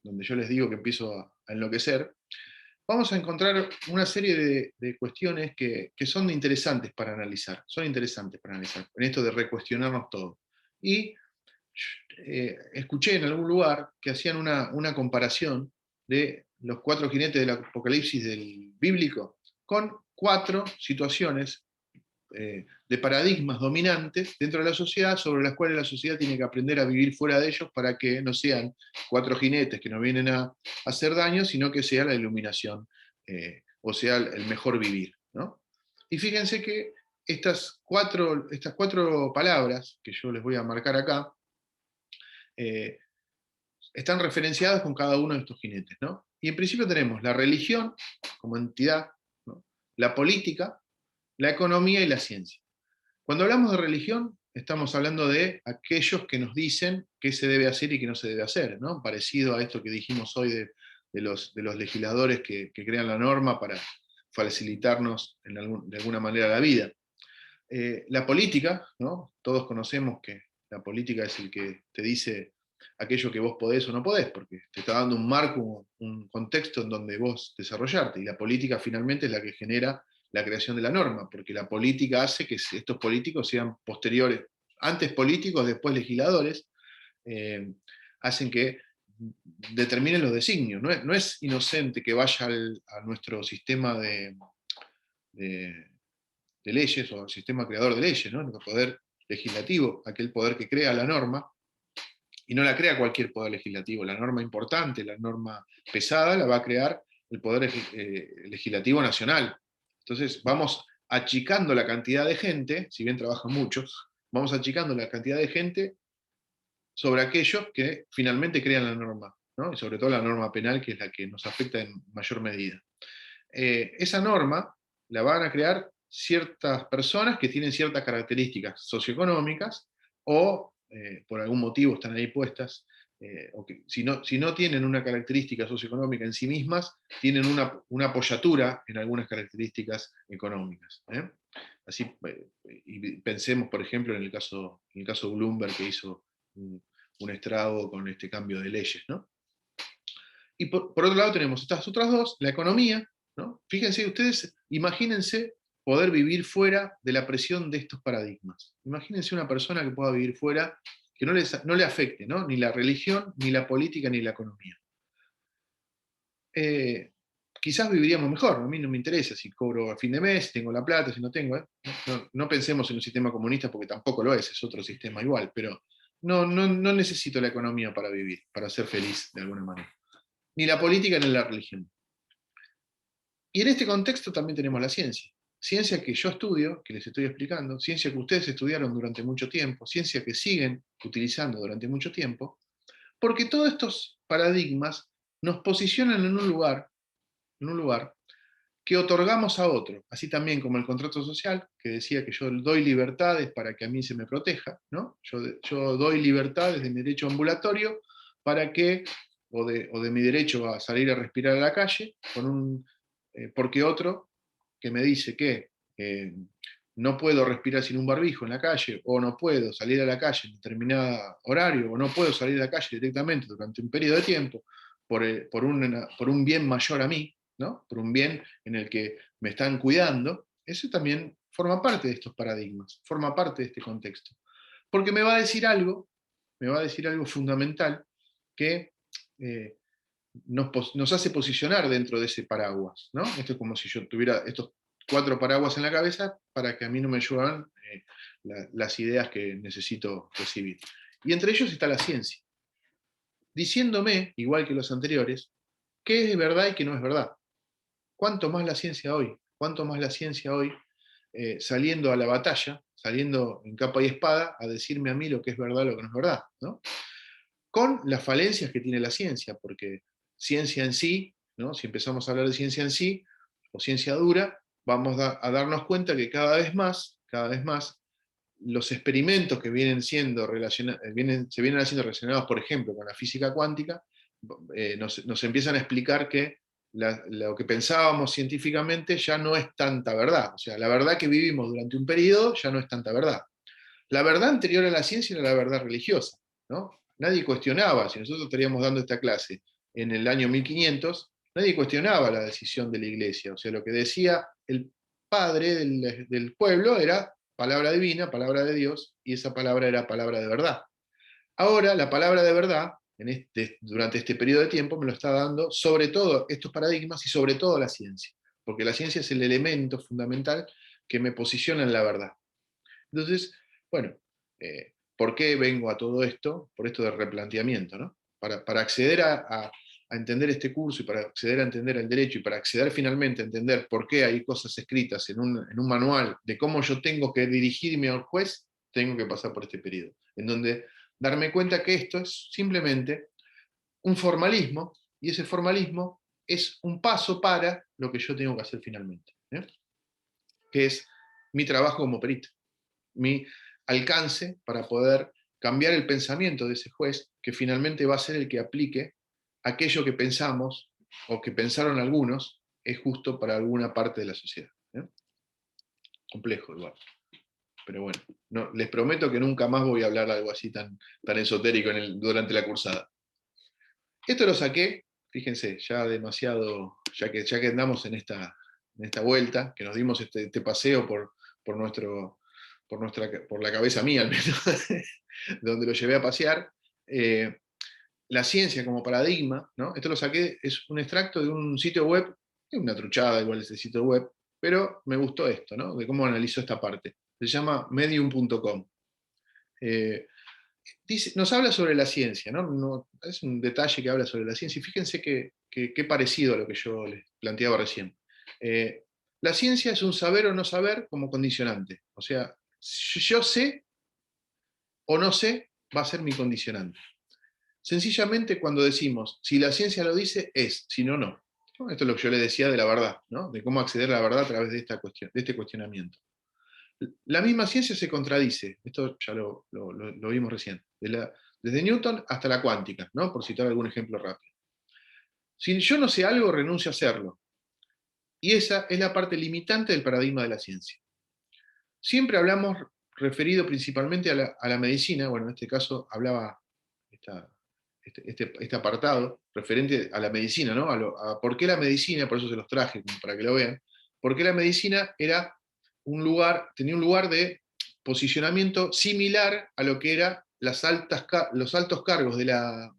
donde yo les digo que empiezo a enloquecer, vamos a encontrar una serie de cuestiones que son interesantes para analizar. Son interesantes para analizar, en esto de recuestionarnos todo. Y escuché en algún lugar que hacían una comparación de los 4 jinetes del Apocalipsis del bíblico con 4 situaciones de paradigmas dominantes dentro de la sociedad, sobre las cuales la sociedad tiene que aprender a vivir fuera de ellos para que no sean 4 jinetes que nos vienen a hacer daño, sino que sea la iluminación, o sea, el mejor vivir, ¿no? Y fíjense que estas cuatro palabras, que yo les voy a marcar acá, están referenciadas con cada uno de estos jinetes, ¿no? Y en principio tenemos la religión como entidad, ¿no? La política, la economía y la ciencia. Cuando hablamos de religión, estamos hablando de aquellos que nos dicen qué se debe hacer y qué no se debe hacer, ¿no? Parecido a esto que dijimos hoy de los legisladores que crean la norma para facilitarnos de alguna manera la vida. La política, ¿no? Todos conocemos que la política es el que te dice aquello que vos podés o no podés, porque te está dando un marco, un contexto en donde vos desarrollarte, y la política finalmente es la que genera la creación de la norma, porque la política hace que estos políticos sean posteriores, antes políticos, después legisladores, hacen que determinen los designios. No es inocente que vaya a nuestro sistema de leyes, o al sistema creador de leyes, ¿no? El poder legislativo, aquel poder que crea la norma, y no la crea cualquier poder legislativo. La norma importante, la norma pesada, la va a crear el poder legislativo nacional. Entonces vamos achicando la cantidad de gente, si bien trabajan muchos, vamos achicando la cantidad de gente sobre aquellos que finalmente crean la norma, ¿no? Y sobre todo la norma penal, que es la que nos afecta en mayor medida. Esa norma la van a crear ciertas personas que tienen ciertas características socioeconómicas, o por algún motivo están ahí puestas, o que si no tienen una característica socioeconómica en sí mismas, tienen una apoyatura en algunas características económicas. Así, y pensemos, por ejemplo, en el caso Bloomberg, que hizo un estrago con este cambio de leyes, ¿no? Y por otro lado tenemos estas otras dos, la economía, ¿no? Fíjense, ustedes imagínense poder vivir fuera de la presión de estos paradigmas. Imagínense una persona que pueda vivir fuera, que no le afecte, ¿no? Ni la religión, ni la política, ni la economía. Quizás viviríamos mejor, a mí no me interesa si cobro a fin de mes, si tengo la plata, si no tengo. No pensemos en un sistema comunista, porque tampoco lo es otro sistema igual, pero no necesito la economía para vivir, para ser feliz de alguna manera. Ni la política ni la religión. Y en este contexto también tenemos la ciencia. ciencia que yo estudio, que les estoy explicando, ciencia que ustedes estudiaron durante mucho tiempo, ciencia que siguen utilizando durante mucho tiempo, porque todos estos paradigmas nos posicionan en un lugar que otorgamos a otro, así también como el contrato social, que decía que yo doy libertades para que a mí se me proteja, ¿no? Yo doy libertades de mi derecho ambulatorio para que, o de mi derecho a salir a respirar a la calle, porque otro que me dice que no puedo respirar sin un barbijo en la calle, o no puedo salir a la calle en determinado horario, o no puedo salir a la calle directamente durante un periodo de tiempo, por un bien mayor a mí, ¿no? Por un bien en el que me están cuidando, eso también forma parte de estos paradigmas, forma parte de este contexto. Porque me va a decir algo fundamental que nos hace posicionar dentro de ese paraguas, ¿no? Esto es como si yo tuviera estos 4 paraguas en la cabeza para que a mí no me lluevan las ideas que necesito recibir. Y entre ellos está la ciencia, diciéndome, igual que los anteriores, qué es verdad y qué no es verdad. ¿Cuánto más la ciencia hoy? ¿Cuánto más la ciencia hoy saliendo a la batalla, saliendo en capa y espada a decirme a mí lo que es verdad y lo que no es verdad, ¿no? Con las falencias que tiene la ciencia, porque ciencia en sí, ¿no? Si empezamos a hablar de ciencia en sí, o ciencia dura, vamos a darnos cuenta que cada vez más, los experimentos que se vienen haciendo relacionados, por ejemplo, con la física cuántica, nos empiezan a explicar que lo que pensábamos científicamente ya no es tanta verdad. O sea, la verdad que vivimos durante un periodo ya no es tanta verdad. La verdad anterior a la ciencia era la verdad religiosa, ¿no? Nadie cuestionaba, si nosotros estaríamos dando esta clase en el año 1500, nadie cuestionaba la decisión de la iglesia. O sea, lo que decía el padre del pueblo era palabra divina, palabra de Dios, y esa palabra era palabra de verdad. Ahora, la palabra de verdad, durante este periodo de tiempo, me lo está dando sobre todo estos paradigmas y sobre todo la ciencia, porque la ciencia es el elemento fundamental que me posiciona en la verdad. Entonces, bueno, ¿por qué vengo a todo esto? Por esto del replanteamiento, ¿no? Para acceder a entender este curso y para acceder a entender el derecho y para acceder finalmente a entender por qué hay cosas escritas en un manual de cómo yo tengo que dirigirme al juez, tengo que pasar por este periodo, en donde darme cuenta que esto es simplemente un formalismo, y ese formalismo es un paso para lo que yo tengo que hacer finalmente, que es mi trabajo como perito, mi alcance para poder cambiar el pensamiento de ese juez, que finalmente va a ser el que aplique aquello que pensamos, o que pensaron algunos, es justo para alguna parte de la sociedad. Complejo igual. Pero bueno, no, les prometo que nunca más voy a hablar de algo así tan esotérico durante la cursada. Esto lo saqué, fíjense, ya demasiado, ya que andamos en esta vuelta, que nos dimos este paseo por la cabeza mía, al menos, donde lo llevé a pasear. La ciencia como paradigma, ¿no? Esto lo saqué, es un extracto de un sitio web, es una truchada igual ese sitio web, pero me gustó esto, ¿no? De cómo analizó esta parte. Se llama medium.com. Nos habla sobre la ciencia, ¿no? Es un detalle que habla sobre la ciencia, y fíjense qué parecido a lo que yo les planteaba recién. La ciencia es un saber o no saber como condicionante. O sea, yo sé o no sé, va a ser mi condicionante. Sencillamente cuando decimos, si la ciencia lo dice, es, si no, no. Esto es lo que yo les decía de la verdad, ¿no? De cómo acceder a la verdad a través de este cuestionamiento. La misma ciencia se contradice, esto ya lo vimos recién, desde Newton hasta la cuántica, ¿no? Por citar algún ejemplo rápido. Si yo no sé algo, renuncio a hacerlo. Y esa es la parte limitante del paradigma de la ciencia. Siempre hablamos referido principalmente a la medicina, bueno, en este caso hablaba este apartado referente a la medicina, ¿no? A por qué la medicina, por eso se los traje, para que lo vean, por qué la medicina tenía un lugar de posicionamiento similar a lo que eran los altos cargos de la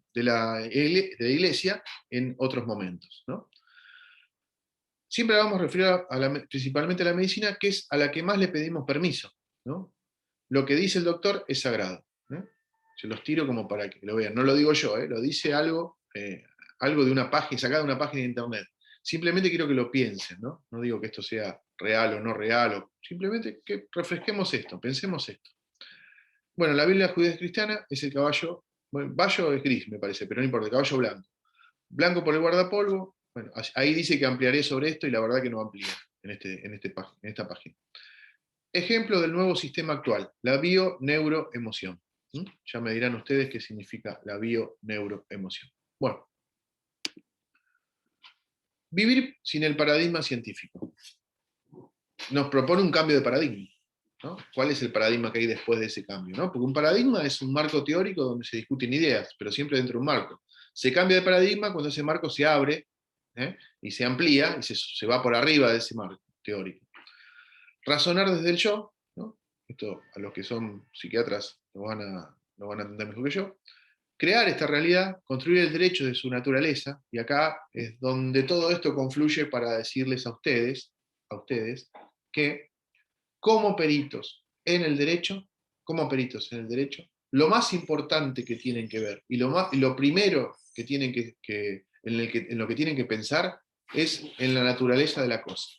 iglesia en otros momentos, ¿no? Siempre vamos a referir principalmente a la medicina, que es a la que más le pedimos permiso, ¿no? Lo que dice el doctor es sagrado, ¿no? Se los tiro como para que lo vean. No lo digo yo, lo dice algo de una página, sacado de una página de internet. Simplemente quiero que lo piensen, ¿no? No digo que esto sea real o no real, o simplemente que refresquemos esto, pensemos esto. Bueno, la Biblia judía cristiana es el caballo, bueno, vallo es gris me parece, pero no importa, el caballo blanco. Blanco por el guardapolvo, bueno, ahí dice que ampliaré sobre esto y la verdad que no amplía en esta página. Ejemplo del nuevo sistema actual, la bio-neuro-emoción. Ya me dirán ustedes qué significa la bio-neuro-emoción. Bueno, vivir sin el paradigma científico. Nos propone un cambio de paradigma, ¿no? ¿Cuál es el paradigma que hay después de ese cambio, ¿no? Porque un paradigma es un marco teórico donde se discuten ideas, pero siempre dentro de un marco. Se cambia de paradigma cuando ese marco se abre, y se amplía y se va por arriba de ese marco teórico. Razonar desde el yo, ¿no? Esto a los que son psiquiatras lo van a entender mejor que yo. Crear esta realidad, construir el derecho de su naturaleza, y acá es donde todo esto confluye para decirles a ustedes que como peritos en el derecho, lo más importante que tienen que ver, y lo primero que tienen en lo que tienen que pensar, es en la naturaleza de la cosa.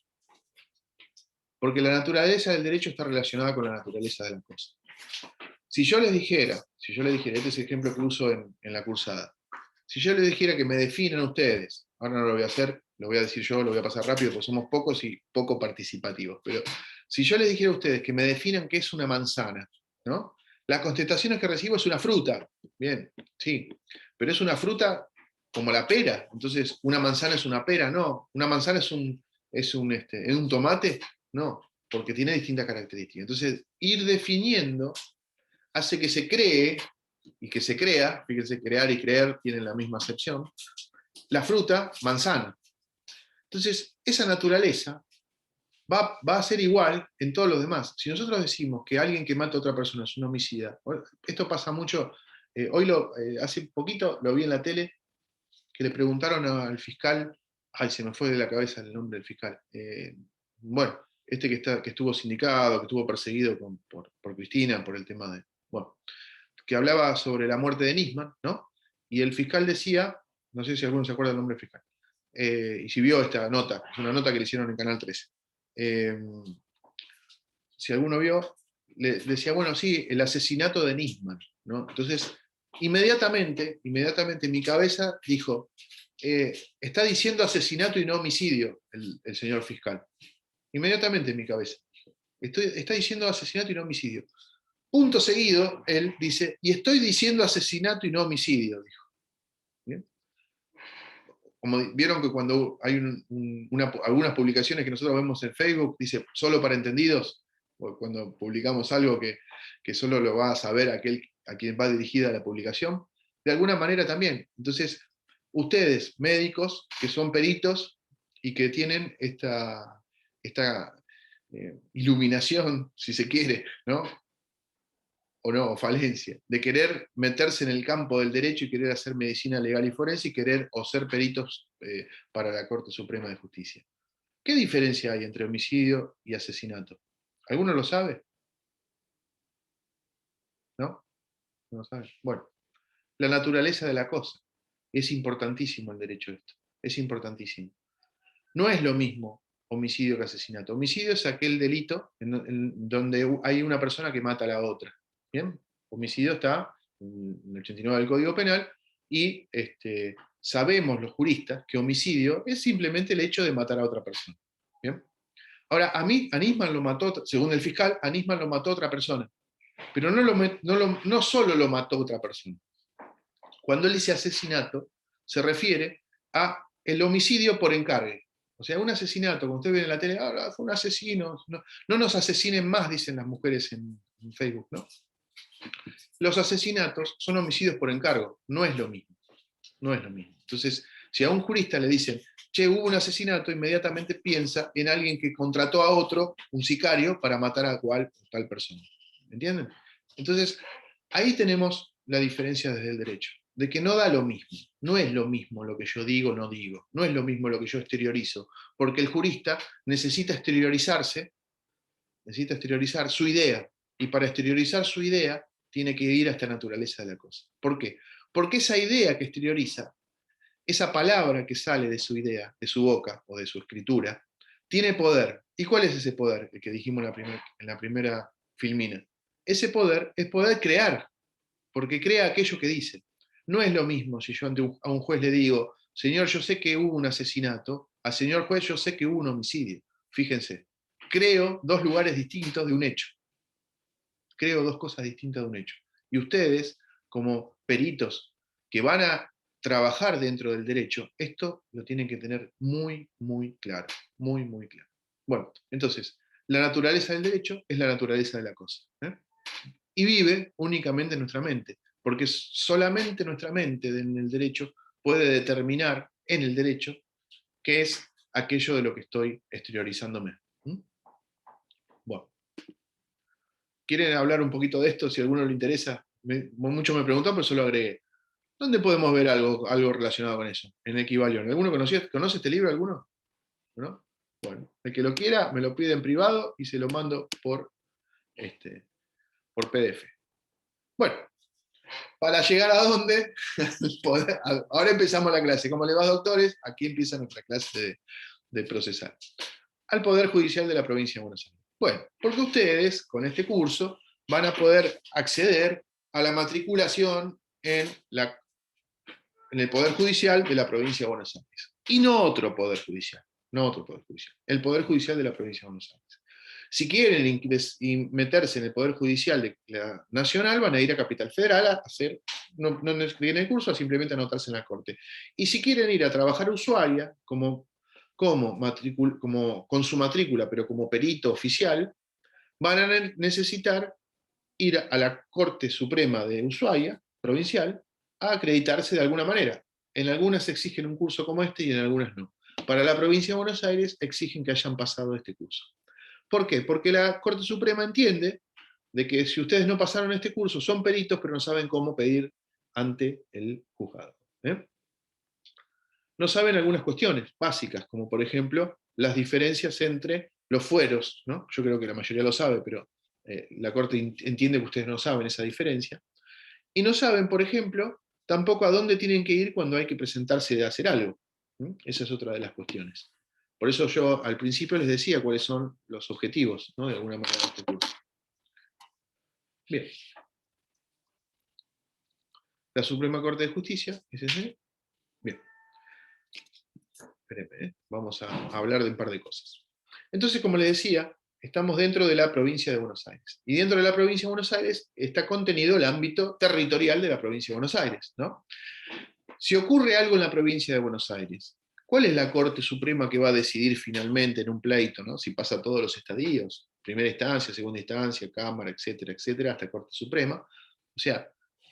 Porque la naturaleza del derecho está relacionada con la naturaleza de la cosa. Si yo les dijera, este es el ejemplo que uso en la cursada, si yo les dijera que me definan ustedes, ahora no lo voy a hacer, lo voy a decir yo, lo voy a pasar rápido, porque somos pocos y poco participativos, pero si yo les dijera a ustedes que me definan qué es una manzana, ¿no? Las contestaciones que recibo es una fruta, bien, sí, pero es una fruta como la pera, entonces una manzana es una pera, no, una manzana es un tomate, no, porque tiene distintas características. Entonces, ir definiendo hace que se cree y que se crea, fíjense, crear y creer tienen la misma acepción, la fruta, manzana. Entonces, esa naturaleza va a ser igual en todos los demás. Si nosotros decimos que alguien que mata a otra persona es un homicida, esto pasa mucho, hace poquito lo vi en la tele, que le preguntaron al fiscal, ay, se me fue de la cabeza el nombre del fiscal, bueno, que estuvo sindicado, que estuvo perseguido por Cristina, por el tema de, bueno, que hablaba sobre la muerte de Nisman, ¿no? Y el fiscal decía, no sé si alguno se acuerda del nombre del fiscal, y si vio esta nota, es una nota que le hicieron en Canal 13. Si alguno vio, le decía, bueno, sí, el asesinato de Nisman, ¿no? Entonces, inmediatamente mi cabeza dijo, está diciendo asesinato y no homicidio el señor fiscal. Inmediatamente en mi cabeza. Está diciendo asesinato y no homicidio. Punto seguido, él dice, y estoy diciendo asesinato y no homicidio, dijo. ¿Bien? Como vieron que cuando hay algunas publicaciones que nosotros vemos en Facebook, dice solo para entendidos, o cuando publicamos algo que solo lo va a saber a quien va dirigida la publicación, de alguna manera también. Entonces, ustedes, médicos, que son peritos y que tienen esta iluminación, si se quiere, ¿no? O no, o falencia, de querer meterse en el campo del derecho y querer hacer medicina legal y forense y querer o ser peritos para la Corte Suprema de Justicia. ¿Qué diferencia hay entre homicidio y asesinato? ¿Alguno lo sabe? ¿No? ¿No lo sabe? Bueno, la naturaleza de la cosa. Es importantísimo el derecho a esto. Es importantísimo. No es lo mismo homicidio que asesinato. Homicidio es aquel delito en donde hay una persona que mata a la otra. ¿Bien? Homicidio está en el 89 del Código Penal y sabemos los juristas que homicidio es simplemente el hecho de matar a otra persona. ¿Bien? Ahora, a Nisman lo mató, según el fiscal, a Nisman lo mató otra persona. Pero no solo lo mató otra persona. Cuando él dice asesinato, se refiere a el homicidio por encargue. O sea, un asesinato, como ustedes ven en la tele, fue un asesino. No nos asesinen más, dicen las mujeres en Facebook, ¿no? Los asesinatos son homicidios por encargo, no es lo mismo. No es lo mismo. Entonces, si a un jurista le dicen, che, hubo un asesinato, inmediatamente piensa en alguien que contrató a otro, un sicario, para matar a tal persona. ¿Entienden? Entonces, ahí tenemos la diferencia desde el derecho, de que no da lo mismo, no es lo mismo lo que yo digo o no digo, no es lo mismo lo que yo exteriorizo, porque el jurista necesita exteriorizar su idea, y para exteriorizar su idea tiene que ir a esta naturaleza de la cosa. ¿Por qué? Porque esa idea que exterioriza, esa palabra que sale de su idea, de su boca o de su escritura, tiene poder, ¿Y cuál es ese poder? El que dijimos en la primera filmina. Ese poder es poder crear, porque crea aquello que dice. No es lo mismo si yo a un juez le digo, señor, yo sé que hubo un asesinato, al señor juez, yo sé que hubo un homicidio. Fíjense, creo dos lugares distintos de un hecho. Creo dos cosas distintas de un hecho. Y ustedes, como peritos que van a trabajar dentro del derecho, esto lo tienen que tener muy, muy claro. Muy, muy claro. Bueno, entonces, la naturaleza del derecho es la naturaleza de la cosa. Y vive únicamente en nuestra mente, porque solamente nuestra mente en el derecho puede determinar en el derecho qué es aquello de lo que estoy exteriorizándome. Bueno. ¿Quieren hablar un poquito de esto? Si a alguno le interesa. Mucho me preguntó, pero solo agregué. ¿Dónde podemos ver algo relacionado con eso? En Equivalión. ¿Alguno conoce este libro? ¿Alguno? ¿No? Bueno, el que lo quiera me lo pide en privado y se lo mando por PDF. Bueno, para llegar a dónde, ahora empezamos la clase. ¿Cómo le va, doctores? Aquí empieza nuestra clase de procesar. Al Poder Judicial de la Provincia de Buenos Aires. Bueno, porque ustedes, con este curso, van a poder acceder a la matriculación en el Poder Judicial de la Provincia de Buenos Aires. Y no otro Poder Judicial, no otro Poder Judicial, el Poder Judicial de la Provincia de Buenos Aires. Si quieren meterse en el Poder Judicial de la Nacional, van a ir a Capital Federal a hacer, no escribir el curso, a simplemente anotarse en la Corte. Y si quieren ir a trabajar a Ushuaia, con su matrícula, pero como perito oficial, van a necesitar ir a la Corte Suprema de Ushuaia, provincial, a acreditarse de alguna manera. En algunas exigen un curso como este y en algunas no. Para la provincia de Buenos Aires exigen que hayan pasado este curso. ¿Por qué? Porque la Corte Suprema entiende de que si ustedes no pasaron este curso, son peritos, pero no saben cómo pedir ante el juzgado. No saben algunas cuestiones básicas, como por ejemplo las diferencias entre los fueros, ¿no? Yo creo que la mayoría lo sabe, pero la Corte entiende que ustedes no saben esa diferencia. Y no saben, por ejemplo, tampoco a dónde tienen que ir cuando hay que presentarse de hacer algo. Esa es otra de las cuestiones. Por eso yo al principio les decía cuáles son los objetivos, ¿no? De alguna manera de este curso. Bien. La Suprema Corte de Justicia, ¿es ese? Bien. Espérenme, vamos a hablar de un par de cosas. Entonces, como les decía, estamos dentro de la provincia de Buenos Aires. Y dentro de la provincia de Buenos Aires está contenido el ámbito territorial de la provincia de Buenos Aires, ¿no? Si ocurre algo en la provincia de Buenos Aires, ¿cuál es la Corte Suprema que va a decidir finalmente en un pleito, ¿no? Si pasa todos los estadios, primera instancia, segunda instancia, Cámara, etcétera, hasta Corte Suprema? O sea,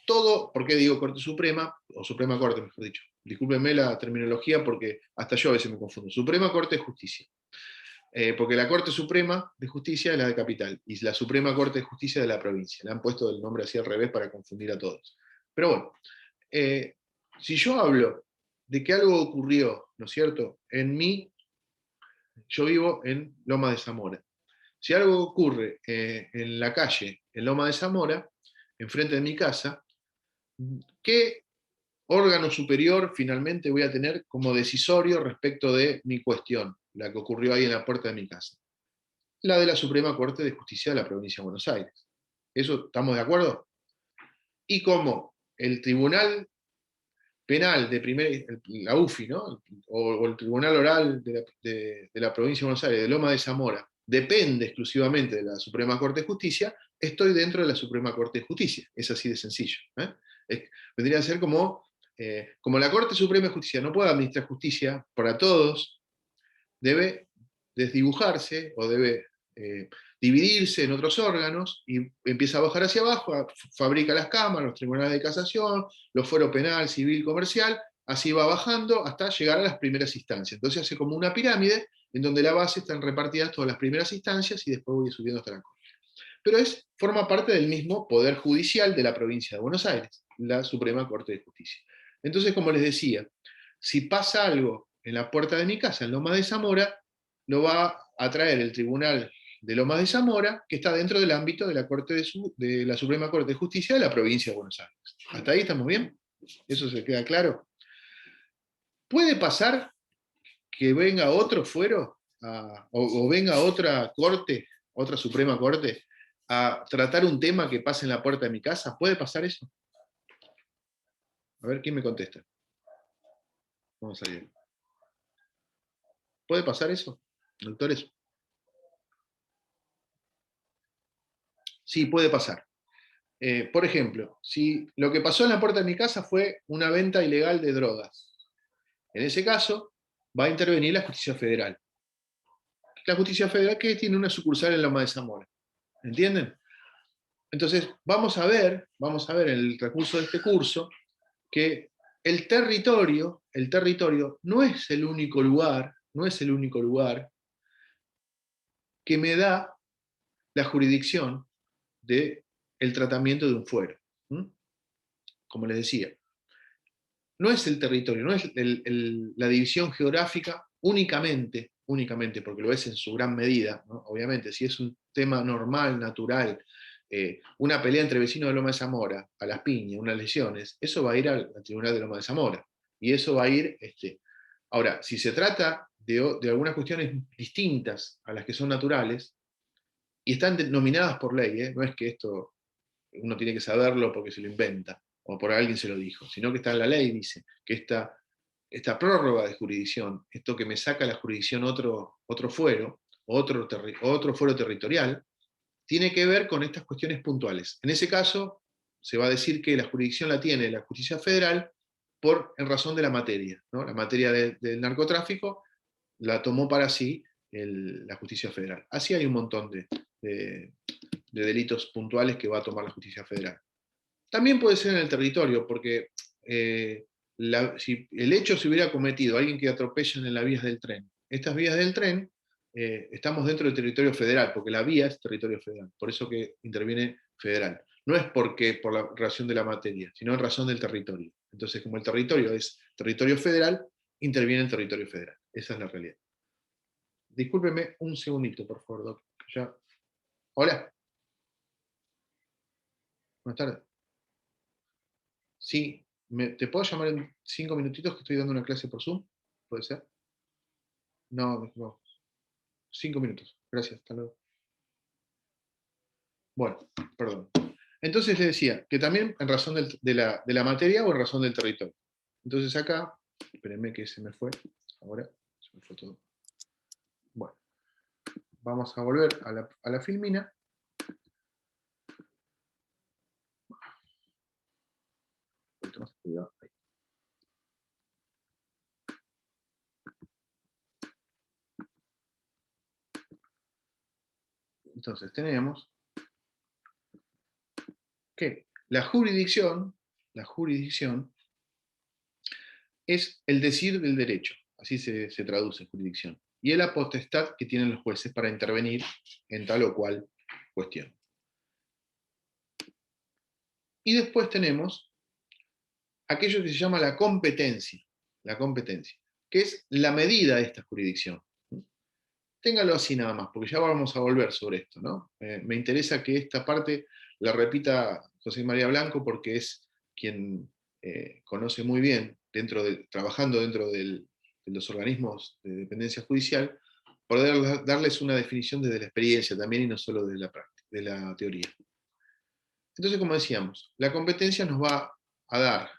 todo, ¿por qué digo Corte Suprema? O Suprema Corte, mejor dicho. Discúlpenme la terminología porque hasta yo a veces me confundo. Suprema Corte de Justicia. Porque la Corte Suprema de Justicia es la de Capital y la Suprema Corte de Justicia de la provincia. Le han puesto el nombre así al revés para confundir a todos. Pero bueno, si yo hablo de que algo ocurrió, ¿no es cierto? Yo vivo en Loma de Zamora. Si algo ocurre en la calle, en Loma de Zamora, enfrente de mi casa, ¿qué órgano superior finalmente voy a tener como decisorio respecto de mi cuestión, la que ocurrió ahí en la puerta de mi casa? La de la Suprema Corte de Justicia de la Provincia de Buenos Aires. ¿Eso estamos de acuerdo? Y como el Tribunal Penal de la UFI, ¿no? o el Tribunal Oral de la Provincia de Buenos Aires, de Loma de Zamora, depende exclusivamente de la Suprema Corte de Justicia, estoy dentro de la Suprema Corte de Justicia. Es así de sencillo. Vendría a ser como la Corte Suprema de Justicia no puede administrar justicia para todos, debe desdibujarse o debe dividirse en otros órganos y empieza a bajar hacia abajo, fabrica las cámaras, los tribunales de casación, los fueros penal, civil, comercial, así va bajando hasta llegar a las primeras instancias. Entonces hace como una pirámide en donde la base están repartidas todas las primeras instancias y después voy subiendo hasta la Corte. Pero forma parte del mismo Poder Judicial de la provincia de Buenos Aires, la Suprema Corte de Justicia. Entonces, como les decía, si pasa algo en la puerta de mi casa, en Lomas de Zamora, lo va a traer el Tribunal de Lomas de Zamora, que está dentro del ámbito de la Suprema Corte de Justicia de la provincia de Buenos Aires. ¿Hasta ahí estamos bien? ¿Eso se queda claro? ¿Puede pasar que venga otro fuero o venga otra corte, otra Suprema Corte, a tratar un tema que pase en la puerta de mi casa? ¿Puede pasar eso? A ver, ¿quién me contesta? Vamos a salir. ¿Puede pasar eso, doctores? Sí, puede pasar. Por ejemplo, si lo que pasó en la puerta de mi casa fue una venta ilegal de drogas, en ese caso va a intervenir la Justicia Federal. La Justicia Federal que tiene una sucursal en Loma de Zamora. ¿Entienden? Entonces, vamos a ver en el recurso de este curso que el territorio no es el único lugar que me da la jurisdicción del tratamiento de un fuero. Como les decía, no es el territorio, no es la división geográfica únicamente, porque lo es en su gran medida, ¿no? Obviamente, si es un tema normal, natural, una pelea entre vecinos de Loma de Zamora, a las piñas, unas lesiones, eso va a ir al Tribunal de Loma de Zamora. Y eso va a ir... Ahora, si se trata de algunas cuestiones distintas a las que son naturales, y están nominadas por ley, no es que esto uno tiene que saberlo porque se lo inventa, o por alguien se lo dijo, sino que está en la ley, dice que esta prórroga de jurisdicción, esto que me saca la jurisdicción otro fuero, otro fuero territorial, tiene que ver con estas cuestiones puntuales. En ese caso, se va a decir que la jurisdicción la tiene la Justicia Federal en razón de la materia, ¿no? La materia del narcotráfico la tomó para sí la Justicia Federal. Así hay un montón de delitos puntuales que va a tomar la Justicia Federal. También puede ser en el territorio, porque si el hecho se hubiera cometido alguien que atropellan en las vías del tren, estas vías del tren, estamos dentro del territorio federal, porque la vía es territorio federal, por eso que interviene federal. No es por la razón de la materia, sino en razón del territorio. Entonces, como el territorio es territorio federal, interviene el territorio federal. Esa es la realidad. Discúlpeme un segundito, por favor, Doc. Ya. Hola. Buenas tardes. Sí, ¿te puedo llamar en 5 minutitos que estoy dando una clase por Zoom? ¿Puede ser? No. 5 minutos. Gracias, hasta luego. Bueno, perdón. Entonces le decía que también en razón de la materia o en razón del territorio. Entonces acá, espérenme que se me fue. Ahora se me fue todo. Bueno, vamos a volver a la filmina. Entonces tenemos que la jurisdicción es el decir del derecho, así se traduce jurisdicción, y es la potestad que tienen los jueces para intervenir en tal o cual cuestión. Y después tenemos aquello que se llama la competencia, que es la medida de esta jurisdicción. Téngalo así nada más, porque ya vamos a volver sobre esto, ¿no? Me interesa que esta parte la repita José María Blanco, porque es quien conoce muy bien, trabajando dentro de los organismos de dependencia judicial, poder darles una definición desde la experiencia también y no solo de la teoría. Entonces, como decíamos, la competencia nos va a dar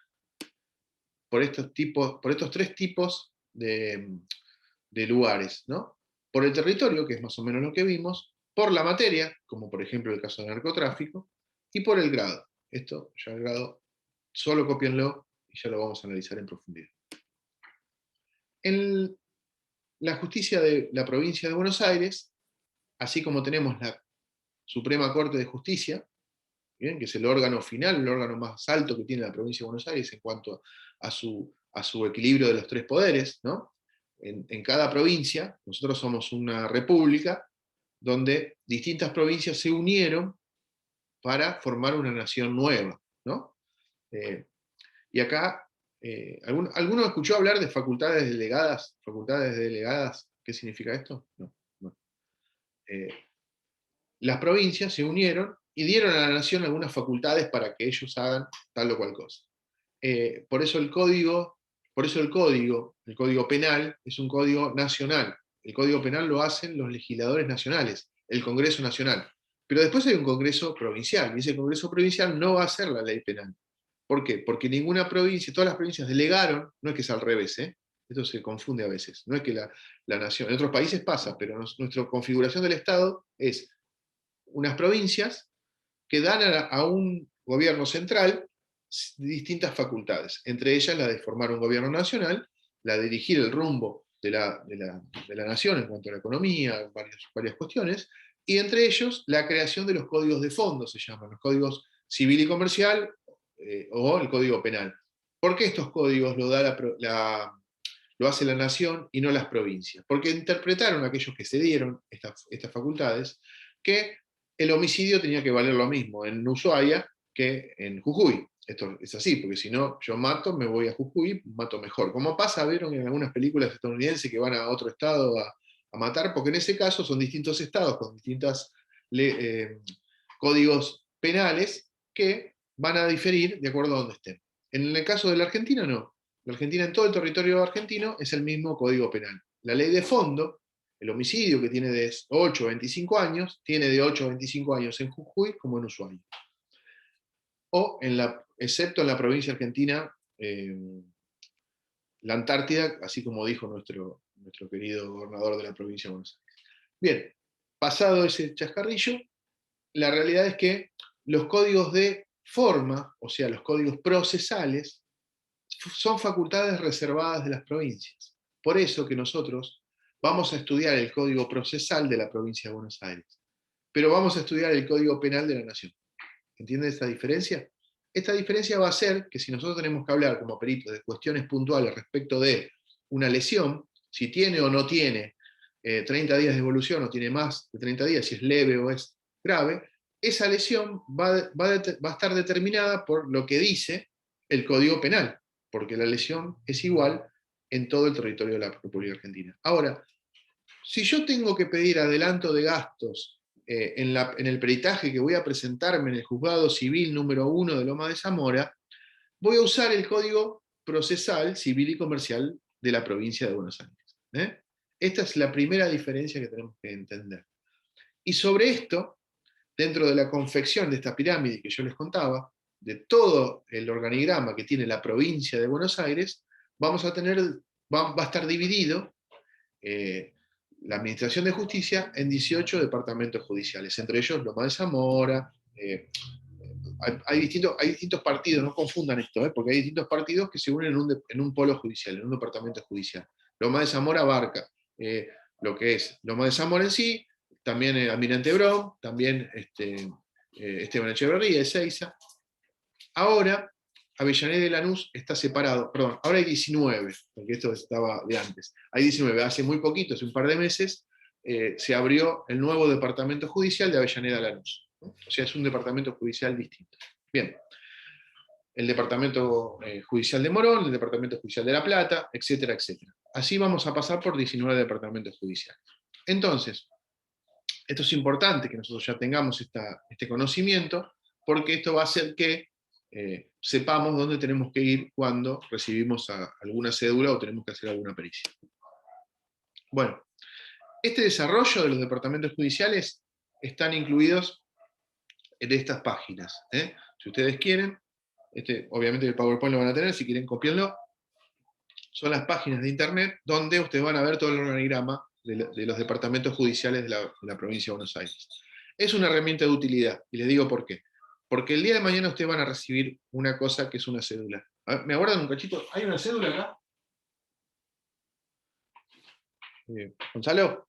por estos 3 tipos de lugares, ¿no? Por el territorio, que es más o menos lo que vimos, por la materia, como por ejemplo el caso del narcotráfico, y por el grado. Esto, ya el grado, solo cópienlo y ya lo vamos a analizar en profundidad. En la justicia de la provincia de Buenos Aires, así como tenemos la Suprema Corte de Justicia, ¿bien? Que es el órgano final, el órgano más alto que tiene la provincia de Buenos Aires en cuanto a su equilibrio de los 3 poderes, ¿no? En cada provincia, nosotros somos una república donde distintas provincias se unieron para formar una nación nueva, ¿no? Y acá, ¿alguno escuchó hablar de facultades delegadas? ¿Facultades delegadas? ¿Qué significa esto? No. Las provincias se unieron y dieron a la nación algunas facultades para que ellos hagan tal o cual cosa. Por eso el código penal es un código nacional, el Código Penal lo hacen los legisladores nacionales, el Congreso Nacional. Pero después hay un Congreso Provincial, y ese Congreso Provincial no va a hacer la ley penal. ¿Por qué? Porque ninguna provincia, todas las provincias delegaron, no es que es al revés, esto se confunde a veces, no es que la nación, en otros países pasa, pero nuestra configuración del Estado es unas provincias que dan a un gobierno central distintas facultades, entre ellas la de formar un gobierno nacional, la de dirigir el rumbo de la nación en cuanto a la economía, varias cuestiones, y entre ellos la creación de los códigos de fondo, se llaman, los códigos civil y comercial, o el código penal. ¿Por qué estos códigos lo hace la nación y no las provincias? Porque interpretaron aquellos que se dieron estas facultades que el homicidio tenía que valer lo mismo en Ushuaia que en Jujuy. Esto es así, porque si no, yo mato, me voy a Jujuy, mato mejor. Como pasa, vieron en algunas películas estadounidenses que van a otro estado a matar, porque en ese caso son distintos estados con distintos códigos penales que van a diferir de acuerdo a donde estén. En el caso de la Argentina, no. La Argentina, en todo el territorio argentino, es el mismo código penal. La ley de fondo, el homicidio, que tiene de 8 a 25 años, tiene de 8 a 25 años en Jujuy como en Ushuaia. O, excepto en la provincia argentina, la Antártida, así como dijo nuestro querido gobernador de la provincia de Buenos Aires. Bien, pasado ese chascarrillo, la realidad es que los códigos de forma, o sea, los códigos procesales, son facultades reservadas de las provincias. Por eso que nosotros vamos a estudiar el código procesal de la provincia de Buenos Aires, pero vamos a estudiar el código penal de la nación. ¿Entienden esta diferencia? Esta diferencia va a ser que si nosotros tenemos que hablar como peritos de cuestiones puntuales respecto de una lesión, si tiene o no tiene 30 días de evolución o tiene más de 30 días, si es leve o es grave, esa lesión va a estar determinada por lo que dice el Código Penal, porque la lesión es igual en todo el territorio de la República Argentina. Ahora, si yo tengo que pedir adelanto de gastos en el peritaje que voy a presentarme en el juzgado civil número 1 de Loma de Zamora, voy a usar el código procesal civil y comercial de la provincia de Buenos Aires. Esta es la primera diferencia que tenemos que entender. Y sobre esto, dentro de la confección de esta pirámide que yo les contaba, de todo el organigrama que tiene la provincia de Buenos Aires, va a estar dividido la Administración de Justicia en 18 departamentos judiciales, entre ellos Loma de Zamora. Hay distintos partidos, no confundan esto, porque hay distintos partidos que se unen en un polo judicial, en un departamento judicial. Loma de Zamora abarca lo que es Loma de Zamora en sí, también Almirante Brown, también Esteban Echeverría, Ezeiza. Ahora, Avellaneda y Lanús está separado, perdón, ahora hay 19, porque esto estaba de antes. Hay 19, hace muy poquito, hace un par de meses, se abrió el nuevo departamento judicial de Avellaneda Lanús. O sea, es un departamento judicial distinto. Bien. El departamento judicial de Morón, el departamento judicial de La Plata, etcétera, etcétera. Así vamos a pasar por 19 departamentos judiciales. Entonces, esto es importante que nosotros ya tengamos este conocimiento, porque esto va a hacer que sepamos dónde tenemos que ir cuando recibimos alguna cédula o tenemos que hacer alguna pericia. Bueno, este desarrollo de los departamentos judiciales están incluidos en estas páginas. Si ustedes quieren, obviamente el PowerPoint lo van a tener, si quieren copiarlo, son las páginas de internet donde ustedes van a ver todo el organigrama de los departamentos judiciales de la provincia de Buenos Aires. Es una herramienta de utilidad, y les digo por qué. Porque el día de mañana ustedes van a recibir una cosa que es una cédula. A ver, ¿me aguardan un cachito? ¿Hay una cédula acá? Gonzalo,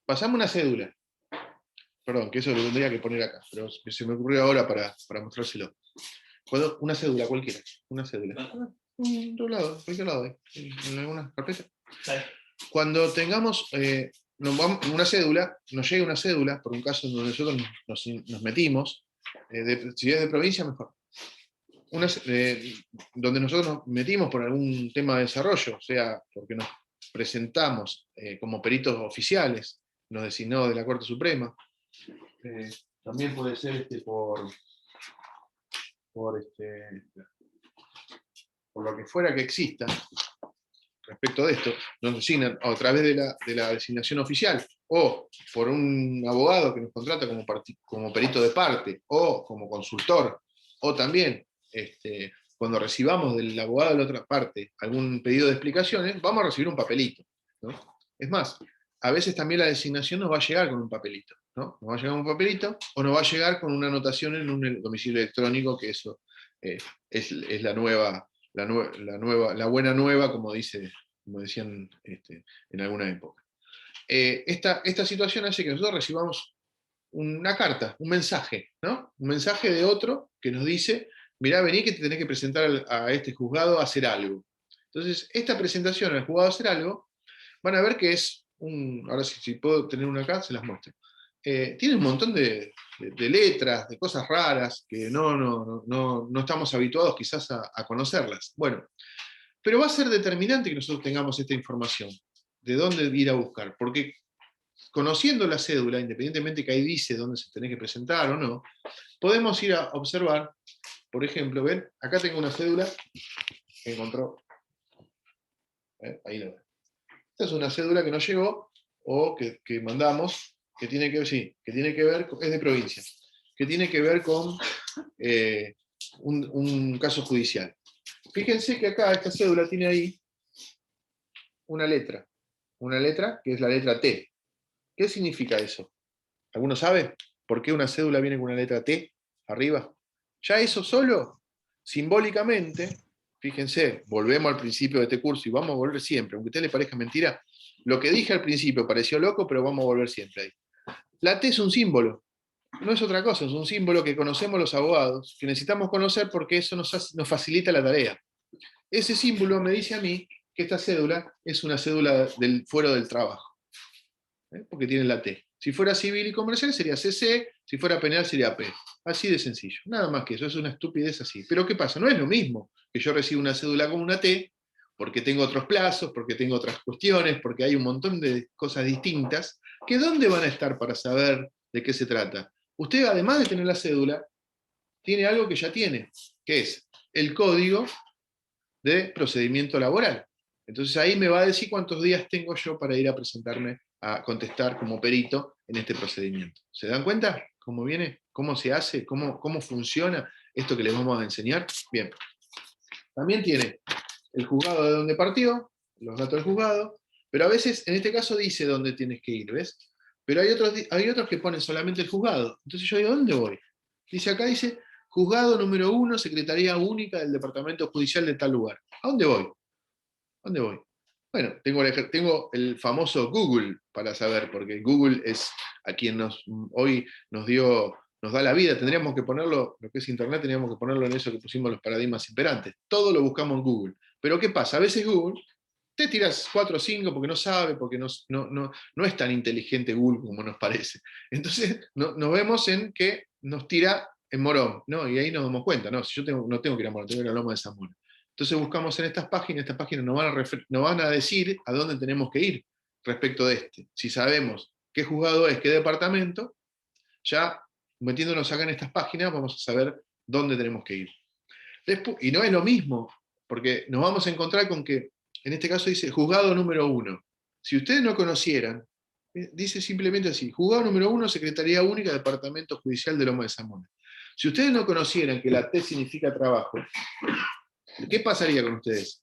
pasame una cédula. Perdón, que eso lo tendría que poner acá, pero se me ocurrió ahora para mostrárselo. Una cédula cualquiera, una cédula. En todo lado, en cualquier lado, en alguna carpeta. Cuando tengamos una cédula, nos llega una cédula, por un caso donde nosotros nos metimos, si es de provincia, mejor. Donde nosotros nos metimos por algún tema de desarrollo, o sea, porque nos presentamos como peritos oficiales, nos designó de la Corte Suprema. También puede ser por lo que fuera que exista. respecto de esto, nos designan a través de la designación oficial, o por un abogado que nos contrata como perito de parte, o como consultor, o también cuando recibamos del abogado de la otra parte algún pedido de explicaciones, vamos a recibir un papelito, ¿no? Es más, a veces también la designación nos va a llegar con un papelito, ¿no? Nos va a llegar un papelito, o nos va a llegar con una anotación en un domicilio electrónico, que eso es la buena nueva, como decían en alguna época. Esta situación hace que nosotros recibamos una carta, un mensaje, ¿no? Un mensaje de otro que nos dice, mirá, vení que te tenés que presentar a este juzgado a hacer algo. Entonces, esta presentación al juzgado a hacer algo, van a ver que es ahora si puedo tener una acá, se las muestro. Tiene un montón de letras, de cosas raras, que no estamos habituados quizás a conocerlas. Bueno, pero va a ser determinante que nosotros tengamos esta información, de dónde ir a buscar, porque conociendo la cédula, independientemente que ahí dice dónde se tenés que presentar o no, podemos ir a observar, por ejemplo, ven, acá tengo una cédula que encontró, ahí lo ven. Esta es una cédula que nos llegó, o que mandamos, que tiene que ver, sí, que tiene que ver, es de provincia, que tiene que ver con un caso judicial. Fíjense que acá esta cédula tiene ahí una letra que es la letra T. ¿Qué significa eso? ¿Alguno sabe por qué una cédula viene con una letra T arriba? Ya eso solo, simbólicamente, fíjense, volvemos al principio de este curso y vamos a volver siempre, aunque a usted le parezca mentira, lo que dije al principio pareció loco, pero vamos a volver siempre ahí. La T es un símbolo, no es otra cosa, es un símbolo que conocemos los abogados, que necesitamos conocer porque eso nos facilita la tarea. Ese símbolo me dice a mí que esta cédula es una cédula del fuero del trabajo, porque tiene la T. Si fuera civil y comercial sería CC, si fuera penal sería P. Así de sencillo. Nada más que eso, es una estupidez así. Pero ¿qué pasa? No es lo mismo que yo reciba una cédula con una T, porque tengo otros plazos, porque tengo otras cuestiones, porque hay un montón de cosas distintas, que ¿dónde van a estar para saber de qué se trata? Usted, además de tener la cédula, tiene algo que ya tiene, que es el código de procedimiento laboral. Entonces ahí me va a decir cuántos días tengo yo para ir a presentarme a contestar como perito en este procedimiento. ¿Se dan cuenta cómo viene? ¿Cómo se hace? ¿Cómo funciona esto que les vamos a enseñar? Bien. También tiene el juzgado de donde partió, los datos del juzgado, pero a veces, en este caso, dice dónde tienes que ir, ¿ves? Pero hay otros que ponen solamente el juzgado. Entonces yo digo, ¿dónde voy? Dice acá, dice, juzgado número 1, Secretaría Única del Departamento Judicial de tal lugar. ¿A dónde voy? ¿A dónde voy? Bueno, tengo el famoso Google para saber, porque Google es a quien hoy nos da la vida. Tendríamos que ponerlo, lo que es Internet, tendríamos que ponerlo en eso que pusimos los paradigmas imperantes. Todo lo buscamos en Google. Pero ¿qué pasa? A veces Google te tiras 4 o 5 porque no sabe, porque no es tan inteligente Google como nos parece. Entonces nos vemos en que nos tira en Morón, ¿no? Y ahí nos damos cuenta, ¿no? Si yo no tengo que ir a Morón, tengo que ir a la Loma de Zamora. Entonces buscamos en estas páginas nos van a decir a dónde tenemos que ir respecto de este. Si sabemos qué juzgado es, qué departamento, ya metiéndonos acá en estas páginas vamos a saber dónde tenemos que ir. Y no es lo mismo, porque nos vamos a encontrar con que, en este caso dice juzgado número 1. Si ustedes no conocieran, dice simplemente así, juzgado número 1, Secretaría Única, Departamento Judicial de Loma de Zamora. Si ustedes no conocieran que la T significa trabajo, ¿qué pasaría con ustedes?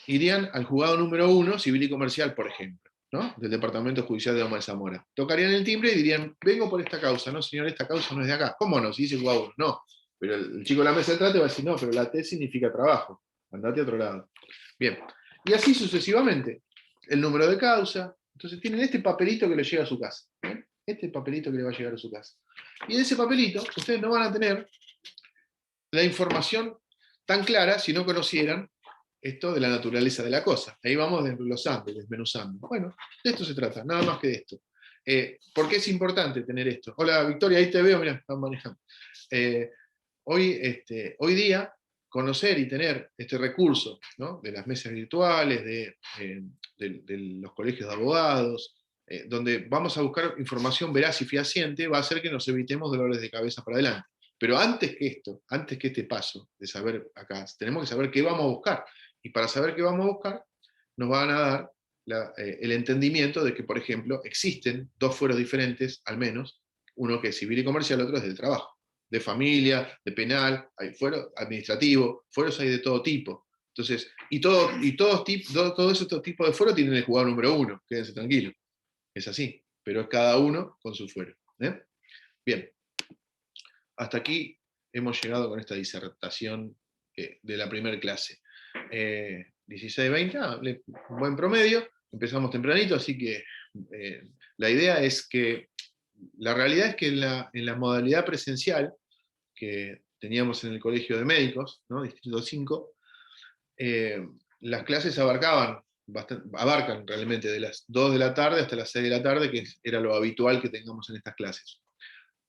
Irían al juzgado número 1, civil y comercial, por ejemplo, ¿no? Del Departamento Judicial de Loma de Zamora. Tocarían el timbre y dirían, vengo por esta causa. No, señor, esta causa no es de acá. ¿Cómo no? Si dice juzgado 1, no. Pero el chico de la mesa de trate va a decir, no, pero la T significa trabajo. Andate a otro lado. Bien. Y así sucesivamente. El número de causa. Entonces tienen este papelito que le llega a su casa. ¿Eh? Este papelito que le va a llegar a su casa. Y en ese papelito ustedes no van a tener la información tan clara si no conocieran esto de la naturaleza de la cosa. Ahí vamos desglosando, desmenuzando. Bueno, de esto se trata, nada más que de esto. ¿Por qué es importante tener esto? Hola Victoria, ahí te veo, mira, están manejando. Hoy día, conocer y tener este recurso, ¿no? De las mesas virtuales, de los colegios de abogados, donde vamos a buscar información veraz y fehaciente, va a hacer que nos evitemos dolores de cabeza para adelante. Pero antes que este paso de saber acá, tenemos que saber qué vamos a buscar. Y para saber qué vamos a buscar, nos van a dar el entendimiento de que, por ejemplo, existen dos fueros diferentes, al menos, uno que es civil y comercial, otro es del trabajo, de familia, de penal, hay fuero administrativo, fueros hay de todo tipo. Entonces, todos estos tipos de fueros tienen el juzgado número 1, quédense tranquilos. Es así, pero cada uno con su fuero. Bien, hasta aquí hemos llegado con esta disertación de la primera clase. 16-20, buen promedio, empezamos tempranito, así que la idea es que, la realidad es que en la modalidad presencial que teníamos en el Colegio de Médicos, ¿no? Distrito 5, las clases abarcan realmente de las 2 de la tarde hasta las 6 de la tarde, que era lo habitual que tengamos en estas clases.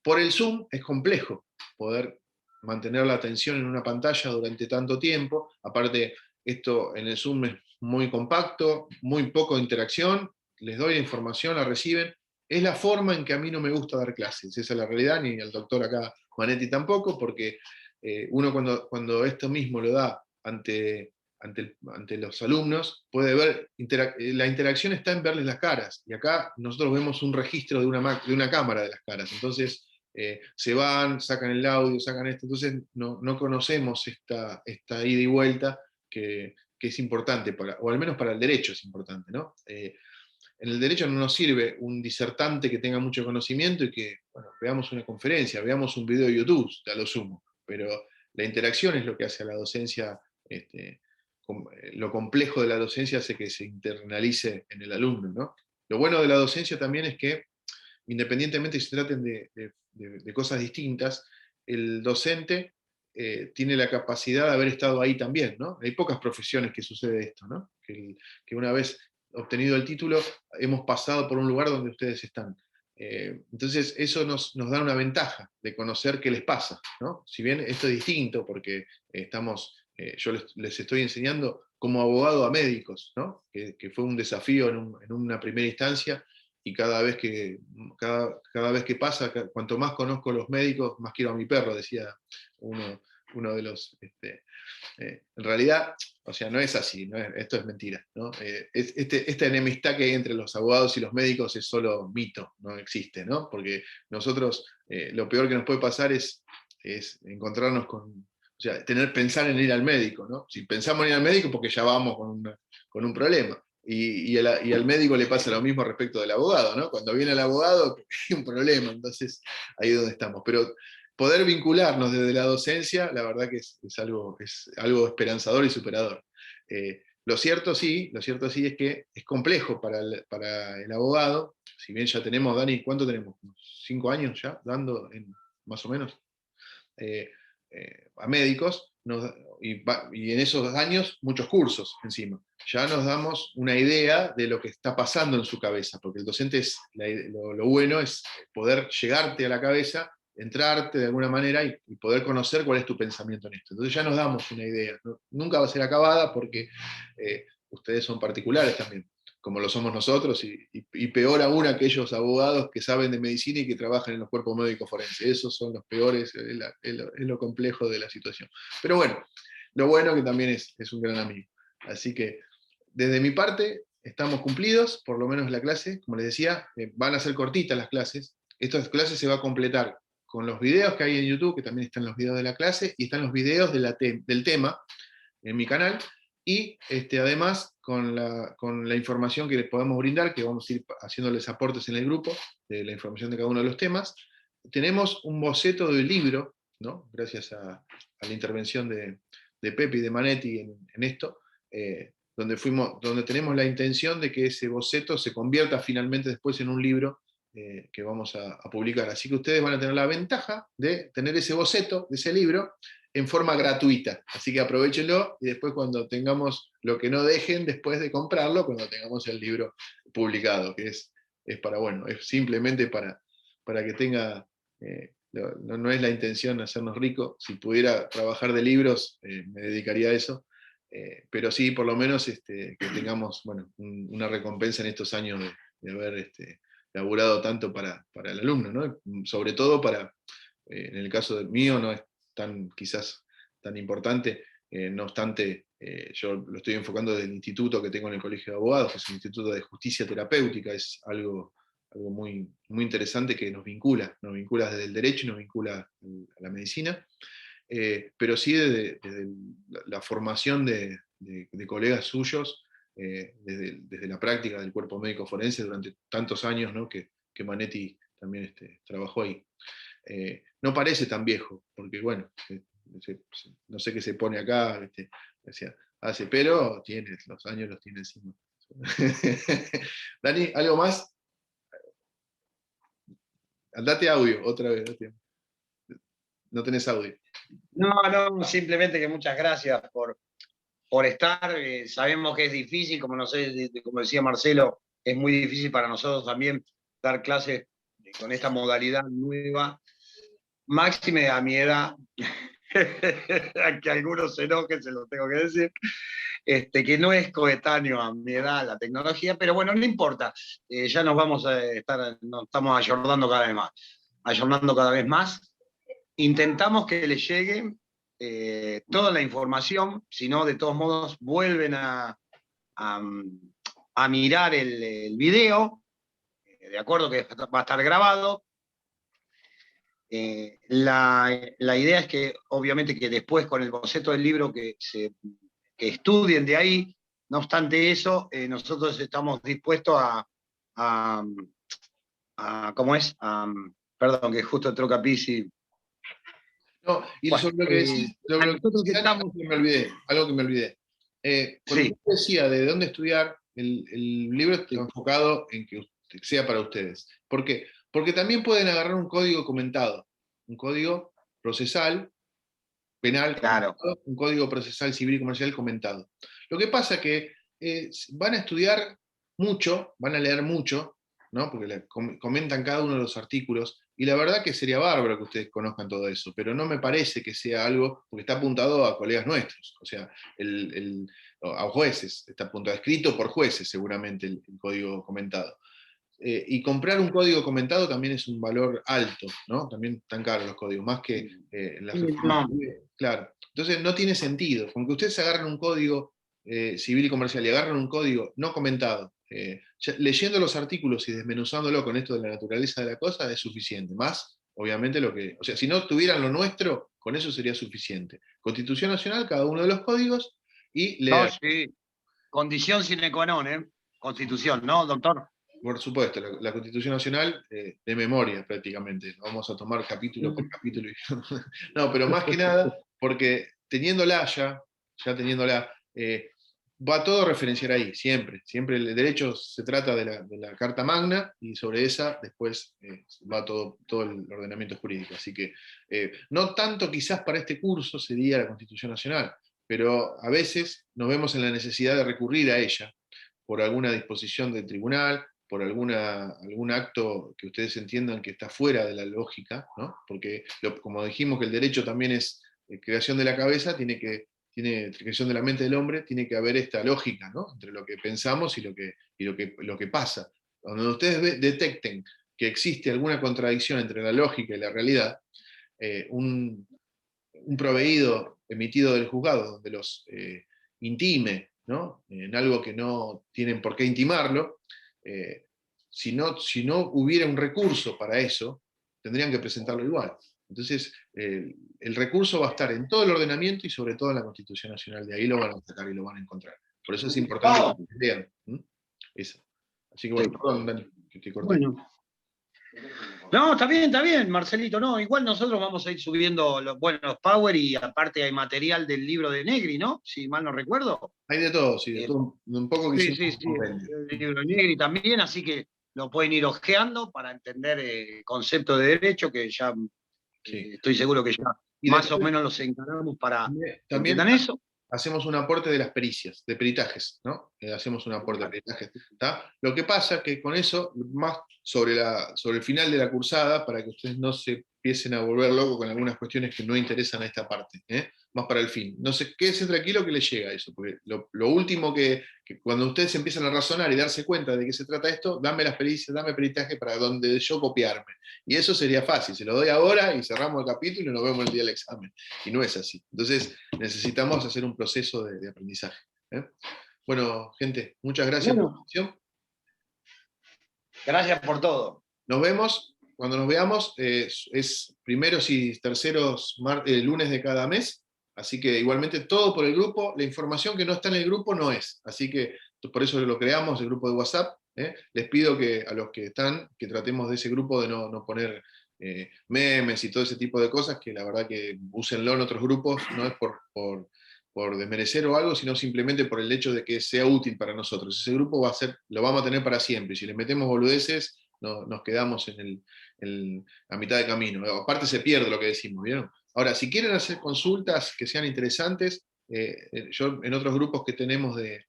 Por el Zoom es complejo poder mantener la atención en una pantalla durante tanto tiempo. Aparte, esto en el Zoom es muy compacto, muy poco interacción, les doy la información, la reciben. Es la forma en que a mí no me gusta dar clases, esa es la realidad, ni al doctor acá Manetti tampoco, porque uno cuando esto mismo lo da ante los alumnos, puede ver, la interacción está en verles las caras, y acá nosotros vemos un registro de una cámara de las caras, entonces se van, sacan el audio, sacan esto, entonces no conocemos esta ida y vuelta que es importante, o al menos para el derecho es importante, ¿no? En el derecho no nos sirve un disertante que tenga mucho conocimiento y que, bueno, veamos una conferencia, veamos un video de YouTube, a lo sumo, pero la interacción es lo que hace a la docencia, lo complejo de la docencia hace que se internalice en el alumno, ¿no? Lo bueno de la docencia también es que, independientemente si se traten de cosas distintas, el docente tiene la capacidad de haber estado ahí también, ¿no? Hay pocas profesiones que sucede esto, ¿no? Que una vez obtenido el título, hemos pasado por un lugar donde ustedes están. Entonces, eso nos da una ventaja de conocer qué les pasa, ¿no? Si bien esto es distinto, porque yo les estoy enseñando como abogado a médicos, ¿no? Que fue un desafío en una primera instancia, y cada vez que pasa, cuanto más conozco a los médicos, más quiero a mi perro, decía uno de los... en realidad, o sea, no es así, esto es mentira, ¿no? Esta enemistad que hay entre los abogados y los médicos es solo mito, no existe, ¿no? Porque nosotros, lo peor que nos puede pasar es encontrarnos o sea, pensar en ir al médico, ¿no? Si pensamos en ir al médico, porque ya vamos con un problema. Y al médico le pasa lo mismo respecto del abogado, ¿no? Cuando viene el abogado, hay un problema, entonces ahí es donde estamos. Pero poder vincularnos desde la docencia, la verdad que es algo esperanzador y superador. Lo cierto sí es que es complejo para el abogado, si bien ya tenemos, Dani, ¿cuánto tenemos? 5 años ya dando, más o menos, a médicos, y en esos años muchos cursos encima. Ya nos damos una idea de lo que está pasando en su cabeza, porque el docente lo bueno es poder llegarte a la cabeza, entrarte de alguna manera y poder conocer cuál es tu pensamiento en esto. Entonces ya nos damos una idea. Nunca va a ser acabada porque ustedes son particulares también, como lo somos nosotros, y peor aún aquellos abogados que saben de medicina y que trabajan en los cuerpos médicos forenses. Esos son los peores, es lo complejo de la situación. Pero bueno, lo bueno que también es un gran amigo. Así que, desde mi parte, estamos cumplidos, por lo menos la clase, como les decía, van a ser cortitas las clases. Estas clases se va a completar con los videos que hay en YouTube, que también están los videos de la clase, y están los videos del tema en mi canal, y además con la información que les podamos brindar, que vamos a ir haciéndoles aportes en el grupo, de la información de cada uno de los temas. Tenemos un boceto del libro, ¿no? Gracias a la intervención de Pepe y de Manetti en esto, donde tenemos la intención de que ese boceto se convierta finalmente después en un libro que vamos a publicar. Así que ustedes van a tener la ventaja de tener ese boceto de ese libro en forma gratuita. Así que aprovechenlo, y después cuando tengamos, lo que no dejen después de comprarlo, cuando tengamos el libro publicado, que es simplemente para que tenga, no es la intención hacernos ricos. Si pudiera trabajar de libros, me dedicaría a eso, pero sí, por lo menos que tengamos una recompensa en estos años de haber laburado tanto para el alumno, ¿no? Sobre todo en el caso del mío no es quizás tan importante, no obstante, Yo lo estoy enfocando desde el instituto que tengo en el Colegio de Abogados, que es un instituto de justicia terapéutica, es algo muy, muy interesante que nos vincula desde el derecho y nos vincula a la medicina, pero sí desde la formación de colegas suyos, desde la práctica del cuerpo médico forense durante tantos años, ¿no? que Manetti también trabajó ahí. No parece tan viejo, porque bueno, no sé qué se pone acá, pero los años los tiene encima. Dani, ¿algo más? Andate audio, otra vez. No tenés audio.
No, simplemente que muchas gracias por estar. Sabemos que es difícil, como decía Marcelo, es muy difícil para nosotros también dar clases con esta modalidad nueva. Máxime a mi edad, a que algunos se enojen, se lo tengo que decir, que no es coetáneo a mi edad la tecnología, pero bueno, no importa. Ya nos estamos ayornando cada vez más. Intentamos que les llegue toda la información, si no, de todos modos, vuelven a mirar el video, de acuerdo que va a estar grabado. La idea es que, obviamente, que después con el boceto del libro que estudien de ahí. No obstante eso, nosotros estamos dispuestos ¿cómo es? Perdón, que justo entró Capizzi.
No, y
Bueno,
sobre lo que decís,
nosotros estamos...
algo que me olvidé. Cuando
Sí.
usted decía de dónde estudiar, el libro está enfocado en que sea para ustedes. ¿Por qué? Porque también pueden agarrar un código comentado, un código procesal, penal,
Claro.
un código procesal civil y comercial comentado. Lo que pasa es que van a estudiar mucho, van a leer mucho, ¿no? Porque comentan cada uno de los artículos, y la verdad que sería bárbaro que ustedes conozcan todo eso, pero no me parece que sea algo, porque está apuntado a colegas nuestros, o sea, a jueces, está apuntado, escrito por jueces seguramente el código comentado. Y comprar un código comentado también es un valor alto, ¿no? También están caros los códigos, más que las reformas. Claro. Entonces no tiene sentido. Con que ustedes agarren un código civil y comercial y agarren un código no comentado, leyendo los artículos y desmenuzándolo con esto de la naturaleza de la cosa, es suficiente. Más, obviamente, o sea, si no tuvieran lo nuestro, con eso sería suficiente. Constitución Nacional, cada uno de los códigos, y leer.
No, sí. Condición sine qua non, Constitución, ¿no, doctor?
Por supuesto, la Constitución Nacional de memoria prácticamente. Vamos a tomar capítulo por capítulo. No, pero más que nada, porque teniéndola ya teniéndola, va todo a referenciar ahí, siempre. Siempre el derecho se trata de la Carta Magna y sobre esa después va todo el ordenamiento jurídico. Así que no tanto quizás para este curso sería la Constitución Nacional, pero a veces nos vemos en la necesidad de recurrir a ella por alguna disposición del tribunal, por algún acto que ustedes entiendan que está fuera de la lógica, ¿no? Porque como dijimos que el derecho también es creación de la cabeza, tiene creación de la mente del hombre, tiene que haber esta lógica, ¿no? Entre lo que pensamos y lo que pasa. Cuando ustedes detecten que existe alguna contradicción entre la lógica y la realidad, un proveído emitido del juzgado donde los intime, ¿no? En algo que no tienen por qué intimarlo, si no hubiera un recurso para eso, tendrían que presentarlo igual. Entonces, el recurso va a estar en todo el ordenamiento y sobre todo en la Constitución Nacional. De ahí lo van a sacar y lo van a encontrar. Por eso es importante que lean. Eso. Así que bueno, perdón, Dani, que te corté.
Bueno. No, está bien, Marcelito. No, igual nosotros vamos a ir subiendo los Power y aparte hay material del libro de Negri, ¿no? Si mal no recuerdo.
Hay de todo, sí, de todo. Un poco que
sí, el libro de Negri también, así que lo pueden ir ojeando para entender el concepto de derecho, que ya estoy seguro que ya más o menos los encaramos para
también
eso.
Hacemos un aporte de las pericias, de peritajes, ¿no? hacemos un aporte de aprendizaje. ¿Tá? Lo que pasa es que con eso, más sobre el final de la cursada, para que ustedes no se empiecen a volver locos con algunas cuestiones que no interesan a esta parte, más para el fin. No se quédense tranquilo que les llega eso, porque lo último que cuando ustedes empiezan a razonar y darse cuenta de qué se trata esto, dame las pericias, dame peritaje para donde yo copiarme. Y eso sería fácil, se lo doy ahora y cerramos el capítulo y nos vemos el día del examen. Y no es así. Entonces necesitamos hacer un proceso de aprendizaje. Bueno, gente, muchas gracias por la atención.
Gracias por todo.
Nos vemos, cuando nos veamos, es primeros y terceros lunes de cada mes, así que igualmente todo por el grupo, la información que no está en el grupo no es, así que por eso lo creamos, el grupo de WhatsApp. Les pido que a los que están, que tratemos de ese grupo de no poner memes y todo ese tipo de cosas, que la verdad que úsenlo en otros grupos, no es por desmerecer o algo, sino simplemente por el hecho de que sea útil para nosotros. Ese grupo lo vamos a tener para siempre, y si le metemos boludeces, nos quedamos a mitad de camino. Aparte se pierde lo que decimos, ¿vieron? Ahora, si quieren hacer consultas que sean interesantes, yo en otros grupos que tenemos de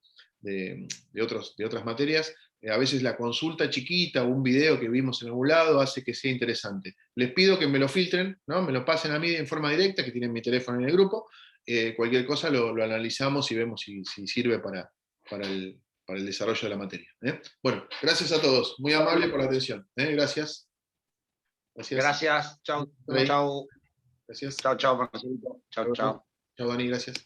otras materias, a veces la consulta chiquita o un video que vimos en algún lado hace que sea interesante. Les pido que me lo filtren, ¿no? Me lo pasen a mí en forma directa, que tienen mi teléfono en el grupo. Cualquier cosa lo analizamos y vemos si sirve para el desarrollo de la materia. Bueno, gracias a todos. Muy amable por la atención. Gracias.
Gracias. Chau, chau.
Gracias.
Chau, chau, Marcelito. Chau, chau.
Chau, Dani, gracias.